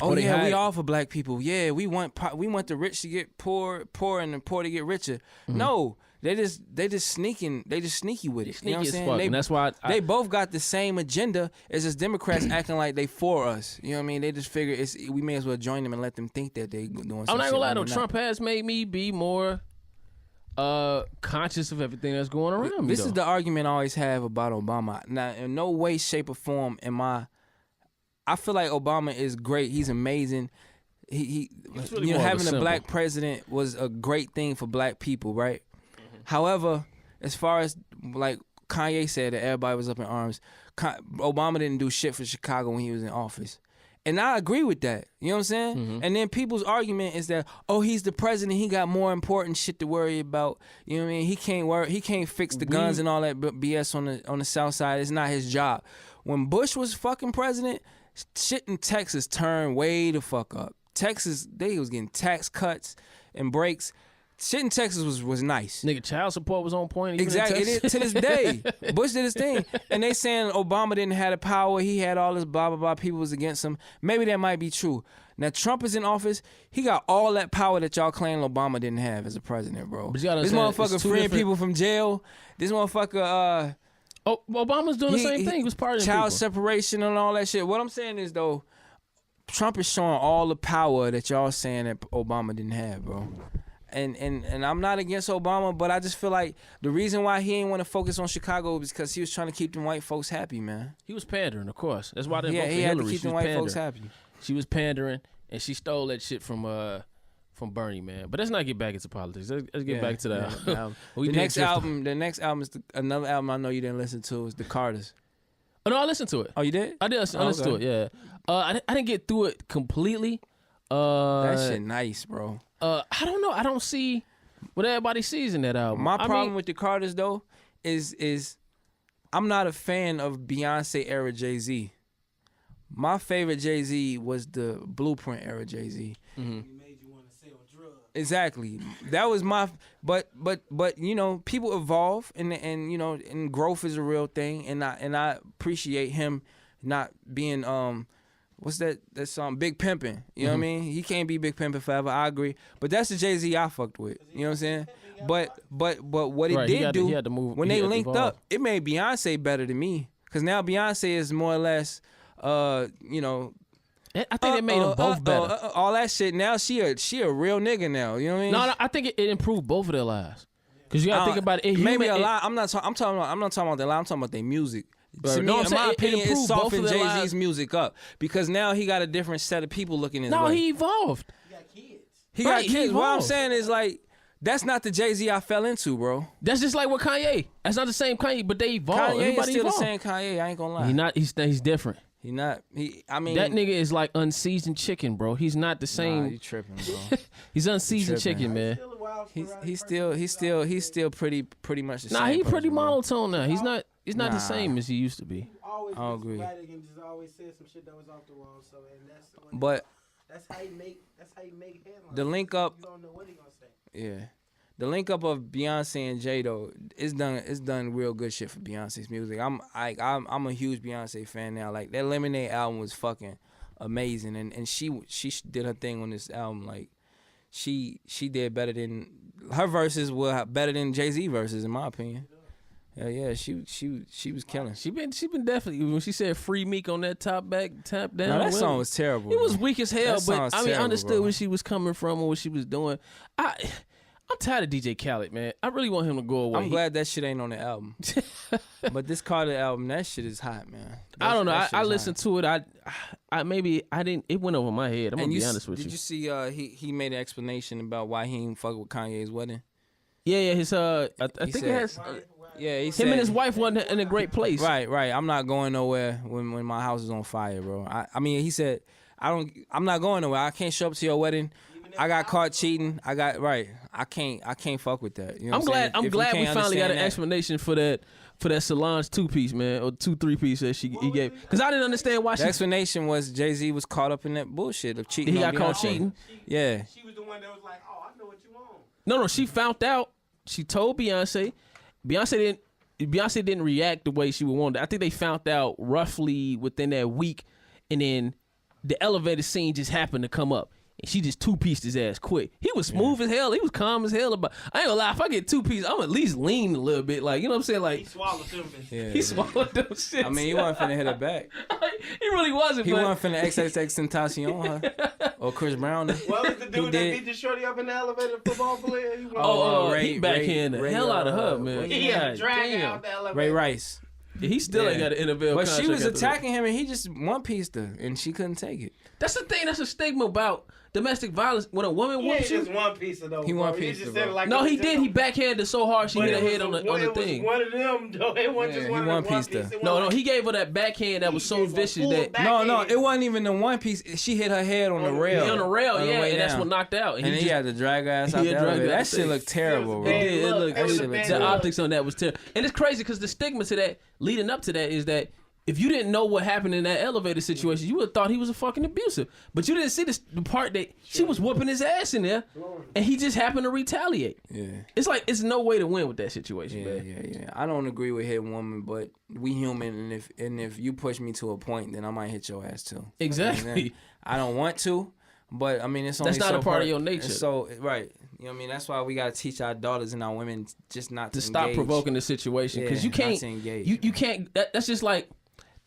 we all for black people. Yeah, we want the rich to get poor and the poor to get richer. Mm-hmm. No. They just sneaky with it. Sneaky you know what as I'm fuck, saying? and that's why they both got the same agenda. It's just Democrats acting like they for us. You know what I mean? They just figure we may as well join them and let them think that they doing some shit. I'm not gonna lie though, Trump has made me be more conscious of everything that's going around me. This is the argument I always have about Obama. Now, in no way, shape, or form I feel like Obama is great. He's amazing. He really having a black president was a great thing for black people, right? However, as far as like Kanye said that everybody was up in arms, Obama didn't do shit for Chicago when he was in office. And I agree with that. You know what I'm saying? Mm-hmm. And then people's argument is that, he's the president, he got more important shit to worry about. You know what I mean? He can't fix the guns and all that BS on the South Side. It's not his job. When Bush was fucking president, shit in Texas turned way the fuck up. Texas, they was getting tax cuts and breaks. Shit in Texas was nice. Nigga, child support was on point. Exactly. To this day, Bush did his thing. And they saying Obama didn't have the power. He had all this blah, blah, blah. People was against him. Maybe that might be true. Now, Trump is in office. He got all that power that y'all claim Obama didn't have as a president, bro. This motherfucker freeing people from jail. This motherfucker... Obama's doing the same thing. He was partying child separation and all that shit. What I'm saying is, though, Trump is showing all the power that y'all saying that Obama didn't have, bro. And I'm not against Obama, but I just feel like the reason why he ain't want to focus on Chicago is because he was trying to keep them white folks happy, man. He was pandering, of course. That's why they voted for he Hillary. had to keep them white folks happy. She was pandering, and she stole that shit from Bernie, man. But let's not get back into politics. Let's get back to that. The next album is another album I know you didn't listen to. Is The Carters. Oh no, I listened to it. Oh, you did? I did. I listened to it. Yeah. I didn't get through it completely. That shit nice, bro. I don't know. I don't see what everybody sees in that album. My problem with the Carters though is I'm not a fan of Beyonce era Jay-Z. My favorite Jay-Z was the Blueprint era Jay-Z. Mm-hmm. He made you want to sell drugs. Exactly. That was my but people evolve and growth is a real thing, and I appreciate him not being what's that song? Big Pimpin'. You know what I mean? He can't be Big Pimpin' forever. I agree. But that's the Jay-Z I fucked with. You know what I'm saying? But what it did do, when they linked up, it made Beyonce better than me. Because now Beyonce is more or less, I think it made them both better. All that shit. Now she a real nigga now. You know what I mean? No, I think it improved both of their lives. Because you got to think about it. Maybe a lot. I'm not talking about their life. I'm talking about their music. To me, in my opinion, it softened Jay-Z's music up because now he got a different set of people looking his way. No, he evolved. He got kids. What I'm saying is like that's not the Jay-Z I fell into, bro. That's just like with Kanye. That's not the same Kanye, but they evolved. Kanye is still the same Kanye. I ain't gonna lie. He's different. He not. I mean, that nigga is like unseasoned chicken, bro. He's not the same. Nah, you tripping, bro. He's unseasoned chicken, man. He's still pretty much the same. Nah, he person, pretty bro. monotone now. He's not the Nah. same as he used to be. Always I don't agree. sporadic and just always said some shit that was off the wall. So and But that's how you make headlines. the link up, You don't know what he gonna say. yeah, the link up of Beyonce and Jay though, it's done real good shit for Beyonce's music. I'm a huge Beyonce fan now. Like that Lemonade album was fucking amazing, and she did her thing on this album. Like she did better than her verses were better than Jay-Z verses in my opinion. Yeah, she was killing. She been definitely when she said "Free Meek" on that tap down. No, that song was terrible. It was weak as hell, That song but was I terrible, understood bro. where she was coming from and what she was doing. I'm tired of DJ Khaled, man. I really want him to go away. I'm glad that shit ain't on the album. But this Carter album, that shit is hot, man. I don't know. That shit I is listened to it. I maybe I didn't. It went over my head. I'm gonna be honest with you. Did you see? He made an explanation about why he ain't fuck with Kanye's wedding. Yeah. His I think said- it has. Yeah, he Him said, and his wife wasn't in a great place. Right. I'm not going nowhere when my house is on fire, bro. I mean, he said, I'm not going nowhere. I can't show up to your wedding. I got caught cheating. I can't fuck with that. You know I'm what glad. saying? I'm If you glad we can't finally got an understand that- explanation for that Solange 2-piece, man, or 2-3-piece that he gave. Because I didn't understand why The explanation was Jay-Z was caught up in that bullshit of cheating. he on got caught Beyonce. cheating. Yeah. She was the one that was like, "Oh, I know what you want." No, she found out. She told Beyonce. Beyonce didn't react the way she would want. I think they found out roughly within that week, and then the elevator scene just happened to come up. And she just 2-pieced his ass quick. He was smooth as hell. He was calm as hell. About. I ain't gonna lie. If I get 2-piece, I'm at least lean a little bit. Like, you know what I'm saying? Like He swallowed them. Yeah. he swallowed them shit. I mean, he wasn't finna hit her back. He really wasn't. He but wasn't finna XXX Tentacion her or Chris Brown. What was the He dude that did. beat the shorty up in the elevator? Football player. He he backhanded the hell out of her, man. He had to God drag damn. out the elevator. Ray Rice. He still ain't got an NFL But contract she was after that. attacking him and he just one-pieced her and she couldn't take it. That's the thing. That's a stigma about domestic violence. When a woman He ain't whoops you, just one piece of those. He bro. one piece just of said it bro. like no, it was he just did. a- He backhanded so hard she but hit her it was head on it the was thing. one of them, though. It wasn't Yeah, just he one of one them pieced her. piece. It No, wasn't he gave her that backhand that was so gave her vicious full that back- No, Backhand. it wasn't even the one piece. She hit her head on the rail. on the rail, on the yeah, way and that's down. what knocked out. And then he had to drag her ass out He the had dragged elevator. her out That the shit thing. looked terrible, bro. It did. It look, looked. that was The a bad optics on that was terrible, and it's crazy because the stigma to that, leading up to that, is that if you didn't know what happened in that elevator situation, you would have thought he was a fucking abusive. But you didn't see the part that she was whooping his ass in there, and he just happened to retaliate. Yeah. It's like it's no way to win with that situation, man. Yeah. I don't agree with hitting women, but we human, and if you push me to a point, then I might hit your ass too. Exactly. I don't want to, but I mean it's only That's not so a part of your nature. So right, you know what I mean. That's why we gotta teach our daughters and our women just not to Stop engage. provoking the situation because Yeah, you can't. not to engage. You can't. That's just like.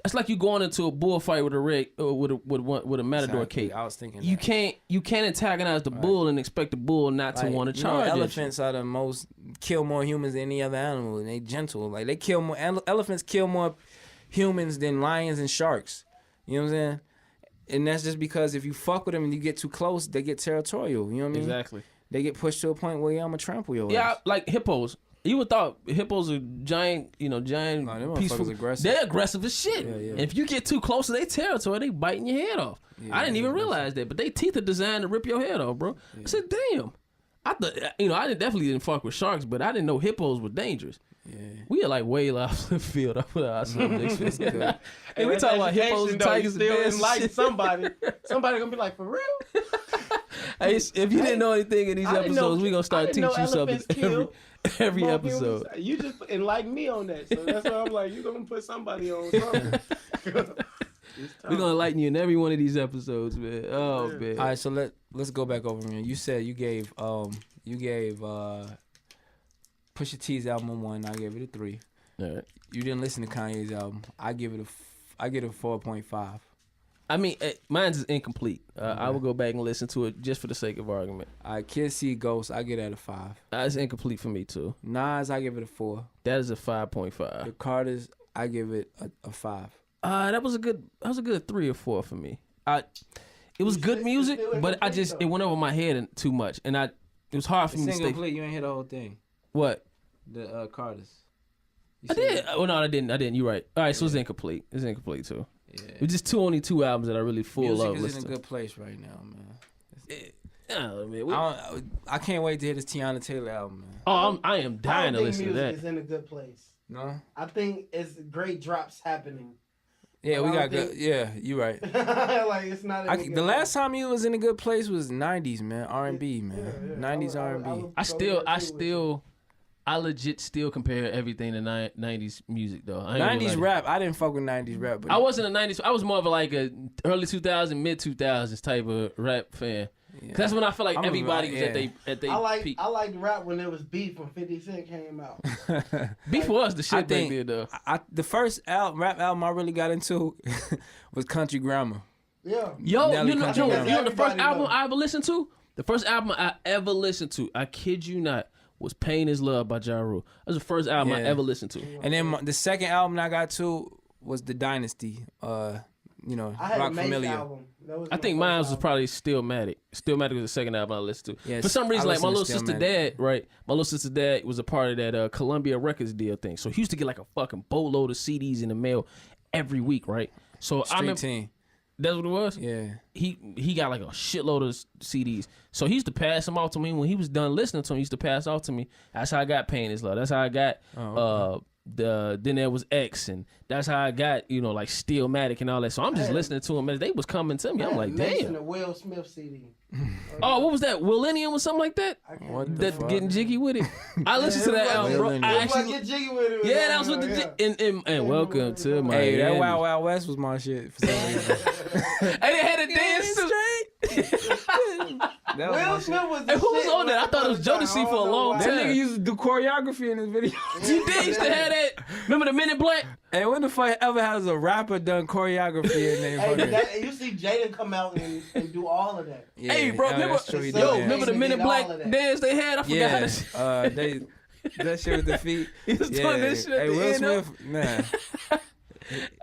That's like you going into a bullfight with a matador Exactly. cape. I was thinking You that. can't antagonize the bull and expect the bull not to Like, want to you know, charge. at you. elephants are the most kill more humans than any other animal, and they gentle. Like they kill more. Elephants kill more humans than lions and sharks. You know what I'm saying? And that's just because if you fuck with them and you get too close, they get territorial. You know what I mean? Exactly. They get pushed to a point where I'm gonna trample your Yeah, ass. like hippos. You would thought hippos are giant, giant, Nah, them peaceful. motherfuckers aggressive. They're aggressive as shit. Yeah. And if you get too close to their territory, they biting your head off. Yeah, I didn't even they're realize that, but they teeth are designed to rip your head off, bro. I said, damn. I thought, definitely didn't fuck with sharks, but I didn't know hippos were dangerous. Yeah. We are like way off the field up with our subjects. Hey, we That's talking about hippos education, and though. tigers You and still bears. and like shit. somebody gonna be like, for real? Hey, if you didn't know anything in these I didn't know- episodes, we gonna I start didn't know teaching you something elephants kill every More episode. humans. You just enlightened me on that, so that's why I'm like, you gonna put somebody on something. We're gonna enlighten you in every one of these episodes, man. Oh man. All right, so let's go back over here. You said you gave Pusha T's album a 1. I gave it a 3. All right. You didn't listen to Kanye's album. I give it a 4.5. I mean, mine's is incomplete. I will go back and listen to it just for the sake of argument. All right, Kid See Ghost, I get that a 5. It's incomplete for me too. Nas, I give it a 4. That is a 5.5. The Carters, I give it a 5. That was a good 3 or 4 for me. It was good music, but it went over my head too much, and it was hard for me to It's stay. incomplete. You ain't hear the whole thing. What? The Carters. You I see did. that? Oh no, I didn't. You're right. All right, so it's incomplete. It's incomplete too. It's just only two albums that I really full Music of. is in a good place right now, man. I I can't wait to hear this Tiana Taylor album, man. Oh, I am dying to listen to that. I think music is in a good place. No? I think it's great drops happening. Yeah, we got good. Yeah, you right. Like it's not. The last time he was in a good place was '90s, man. R&B, man. '90s R&B. I legit still compare everything to 90s music though. 90s rap. I didn't fuck with 90s rap. But I wasn't a 90s. I was more of like a early 2000s, mid 2000s type of rap fan. Yeah. That's when I feel like everybody was at they peak. I liked rap when there was Beef when 50 Cent came out. Beef was the shit back then though. The first rap album I really got into was Country Grammar. Yeah. You know the first album I ever listened to? The first album I ever listened to, I kid you not, was Pain is Love by Ja Rule. That was the first album I ever listened to. And then the second album I got to was The Dynasty. I had Rock a Mace Familiar. album. I think mine was probably Stillmatic. Stillmatic was the second album I listened to. Yeah, for some reason, like my little sister Stillmatic. dad, right? My little sister dad was a part of that Columbia Records deal thing. So he used to get like a fucking boatload of CDs in the mail every week, right? So I remember Team. that's what it was. Yeah. He got like a shitload of CDs. So he used to pass them off to me when he was done listening to them. He used to pass off to me. That's how I got Pain is Love. That's how I got then there was X, and that's how I got like Stillmatic and all that. So I'm just listening to them as they was coming to me. I'm like, damn. The Will Smith CD. Oh, what was that? Willennium or something like that? What That getting jiggy with it. I listened to that album, bro. I actually, Get jiggy with it. yeah, that was with the and welcome to my. Hey, that Wild Wild West was my shit for some reason. Hey, they had a dance too. Will Smith was the Hey, who was shit on that? I when thought it was first Jodeci started. for a long That time. nigga used to do choreography in his video. You did used to have that. Remember the Men in Black? Hey, when the fuck ever has a rapper done choreography in their fucking... You see Jaden come out and do all of that. Yeah, Hey, bro, remember? that's true, he Yo, did. Remember the Men in All Black of that. dance they had? I forgot. Yeah, That that shit with the feet. He was doing that shit at Hey, the Will end of- Smith, man.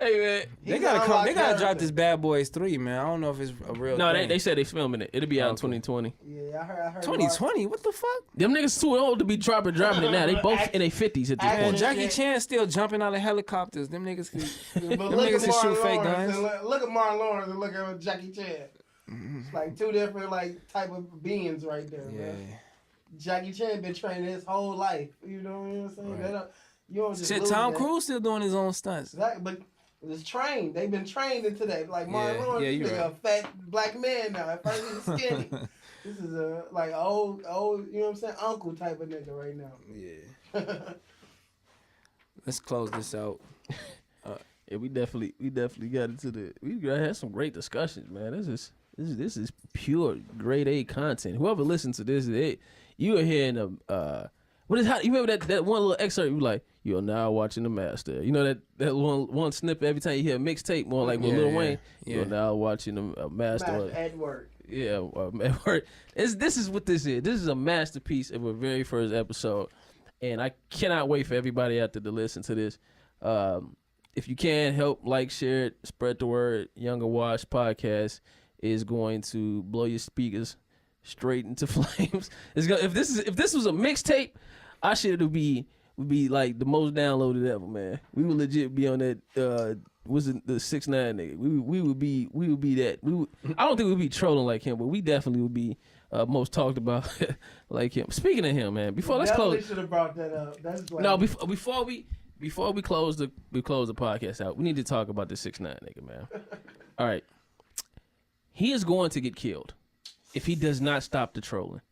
Hey man, They gotta drop this Bad Boys 3, man. I don't know if it's a real no, thing. they said they filming it. It'll be out in 2020. Yeah, I heard. 2020? What the fuck? Them niggas too old to be dropping it now. They both in their 50s at this Man, point. Jackie Chan still jumping out of helicopters. Them niggas But them look niggas at can shoot Martin fake Lawrence guns. and look at Martin Lawrence and look at Jackie Chan. It's like two different type of beings right there, man. Jackie Chan been training his whole life. You know what I'm saying? Right. You don't just Shit, lose Tom that. Cruise still doing his own stunts. Exactly, but it's trained. They've been trained into that. Like Martin Yeah, Lawrence, yeah, you he's right. a fat black man now. At first he was skinny. This is a old, you know what I'm saying, uncle type of nigga right now. Yeah. Let's close this out. Yeah, we definitely got into we had some great discussions, man. This is pure grade A content. Whoever listens to this, you are hearing you remember that one little excerpt? You like, you're now watching the master. You know that one snippet every time you hear a mixtape, more like with Lil Wayne. Yeah. You're now watching the master. Master Edward. Yeah, Edward. This is what this is. This is a masterpiece of a very first episode, and I cannot wait for everybody out there to listen to this. If you can help, like, share it, spread the word. Younger Wash podcast is going to blow your speakers straight into flames. If this was a mixtape, our shit would be like the most downloaded ever, man. We would legit be on that. Was it the 6ix9ine nigga? We would be that. I don't think we'd be trolling like him, but we definitely would be most talked about like him. Speaking of him, man, let's close. Should have brought that up. That's like, No, before we close the podcast out, we need to talk about the 6ix9ine nigga, man. All right, he is going to get killed if he does not stop the trolling.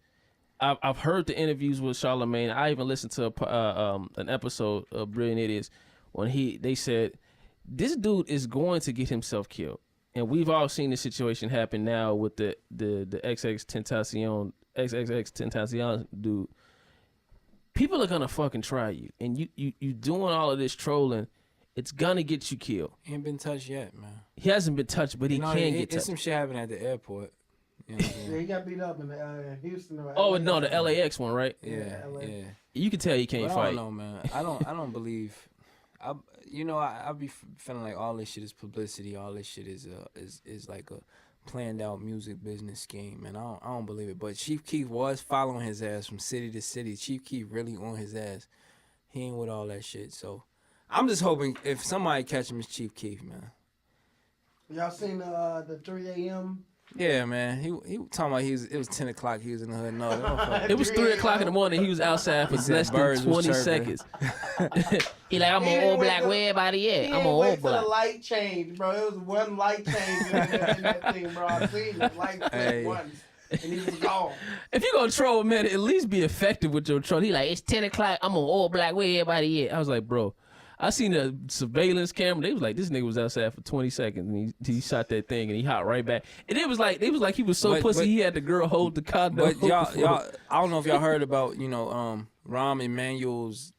I've heard the interviews with Charlamagne. I even listened to an episode of Brilliant Idiots when they said this dude is going to get himself killed, and we've all seen the situation happen now with the XXXTentacion dude. People are gonna fucking try you, and you doing all of this trolling. It's gonna get you killed. He ain't been touched yet, man. He hasn't been touched, but he can get It's touched. some shit happening at the airport. You know what I'm saying? Yeah, he got beat up in Houston. Or Oh LA. no, the LAX one, right? Yeah, LA. yeah. You can tell he can't But I fight. don't know, man. I don't believe. I be feeling like all this shit is publicity. All this shit is like a planned out music business scheme, and I don't believe it. But Chief Keef was following his ass from city to city. Chief Keef really on his ass. He ain't with all that shit. So I'm just hoping if somebody catch him, it's Chief Keef, man. Y'all seen the 3 a.m.? Yeah, man. He talking about it was 10 o'clock. He was in the hood. No, It was 3 o'clock in the morning. He was outside for less than 20 seconds. He like, I'm on old black. Where everybody at? I'm on old black. The light change, bro. It was one light change in that thing, bro. I seen it. Light flipped once. And he was gone. If you gonna troll, man, at least be effective with your troll. He like, it's 10 o'clock. I'm on old black. Where everybody at? I was like, bro. I seen the surveillance camera. They was like, this nigga was outside for 20 seconds and he shot that thing and he hopped right back. And it was like he was so pussy he had the girl hold the condom. But y'all, I don't know if y'all heard about Rahm Emanuel's.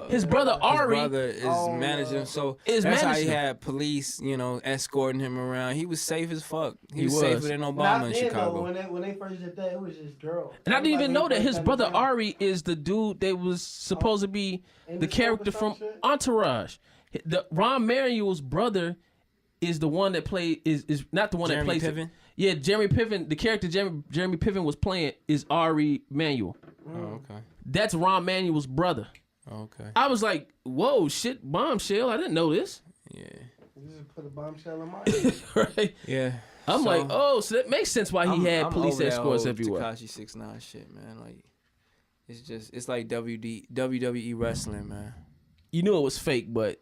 His brother Ari is managing him, so that's how he had police, escorting him around. He was safe as fuck. He was safer than Obama in Chicago. When they first did that, it was just girls. And I didn't even know that his brother Ari is the dude that was supposed to be the character from Entourage. The Rahm Emanuel's brother is the one that played is not the one that plays Piven? Yeah, Jeremy Piven. The character Jeremy Piven was playing is Ari Emanuel. Oh, okay. That's Rahm Emanuel's brother. Okay. I was like, whoa, shit, bombshell. I didn't know this. Yeah. You just put a bombshell in my head. Right? Yeah. I'm like, oh, so that makes sense why he had police escorts everywhere. Tekashi 6ix9ine shit, man. Like, it's like WWE wrestling, man. You knew it was fake, but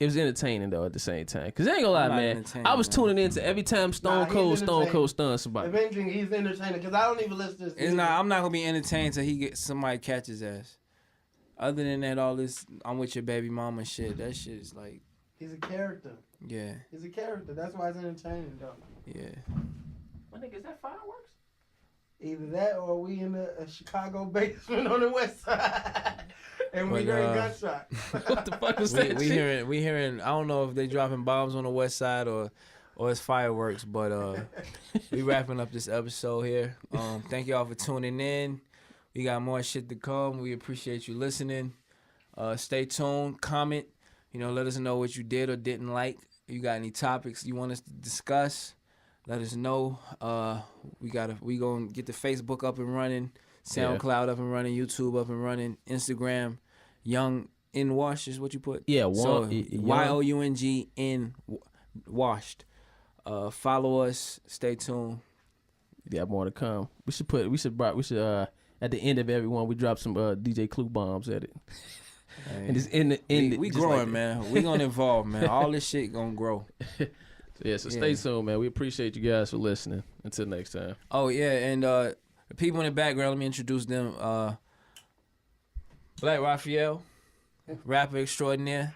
it was entertaining though at the same time. Because I ain't gonna lie, man. I was tuning into every time Stone Cold stunned somebody. If anything, he's entertaining because I don't even listen to this. I'm not gonna be entertained till somebody catch his ass. Other than that, all this I'm with your baby mama shit, that shit is like... He's a character. Yeah. He's a character. That's why it's entertaining, though. Yeah. My nigga, is that fireworks? Either that or we in a Chicago basement on the west side. And we hearing gunshots. What the fuck was that shit? We hearing, I don't know if they dropping bombs on the west side or it's fireworks, but we wrapping up this episode here. Thank y'all for tuning in. We got more shit to come. We appreciate you listening. Stay tuned. Comment. Let us know what you did or didn't like. If you got any topics you want us to discuss, let us know. We gonna get the Facebook up and running, SoundCloud up and running, YouTube up and running, Instagram. Young in Wash is what you put. Yeah, YOUNG in Washed. Follow us. Stay tuned. Yeah, more to come. We should at the end of everyone, we drop some DJ Clue bombs at it. And it's we growing, like man. We gonna evolve, man. All this shit gonna grow. So stay tuned, man. We appreciate you guys for listening. Until next time. Oh yeah, and the people in the background, let me introduce them. Black Raphael, rapper extraordinaire.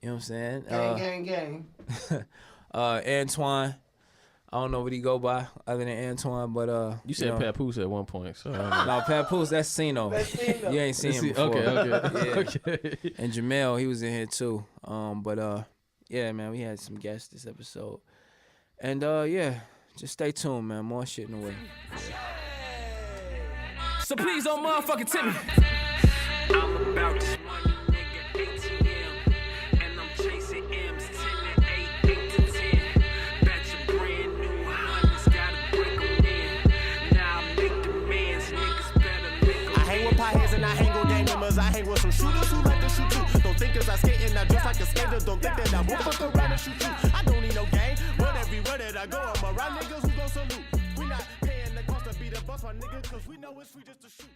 You know what I'm saying? Gang. Antoine. I don't know what he go by other than Antoine, but you said Papoose at one point. So no, Papoose, that's Sino. You ain't seen him before. Okay. And Jamel, he was in here too. Yeah, man, we had some guests this episode, and just stay tuned, man. More shit in the way. So please don't motherfucking tip me. I'm about this money, nigga, ATM, and I'm chasing M's 10 and 8 to 10. Batch of brand new hundreds, gotta break 'em in. Now I make demands, niggas better make 'em. I hang with pieheads and I hang with gang members. I hang with some shooters who like to shoot too. Don't think as I skating, I just like a skater. Don't think that I won't fuck around and shoot you. I don't need no gang, but everywhere that I go, I'm around niggas who gon' salute. We not paying the cost to be the boss, my nigga, cause we know it's free just to shoot.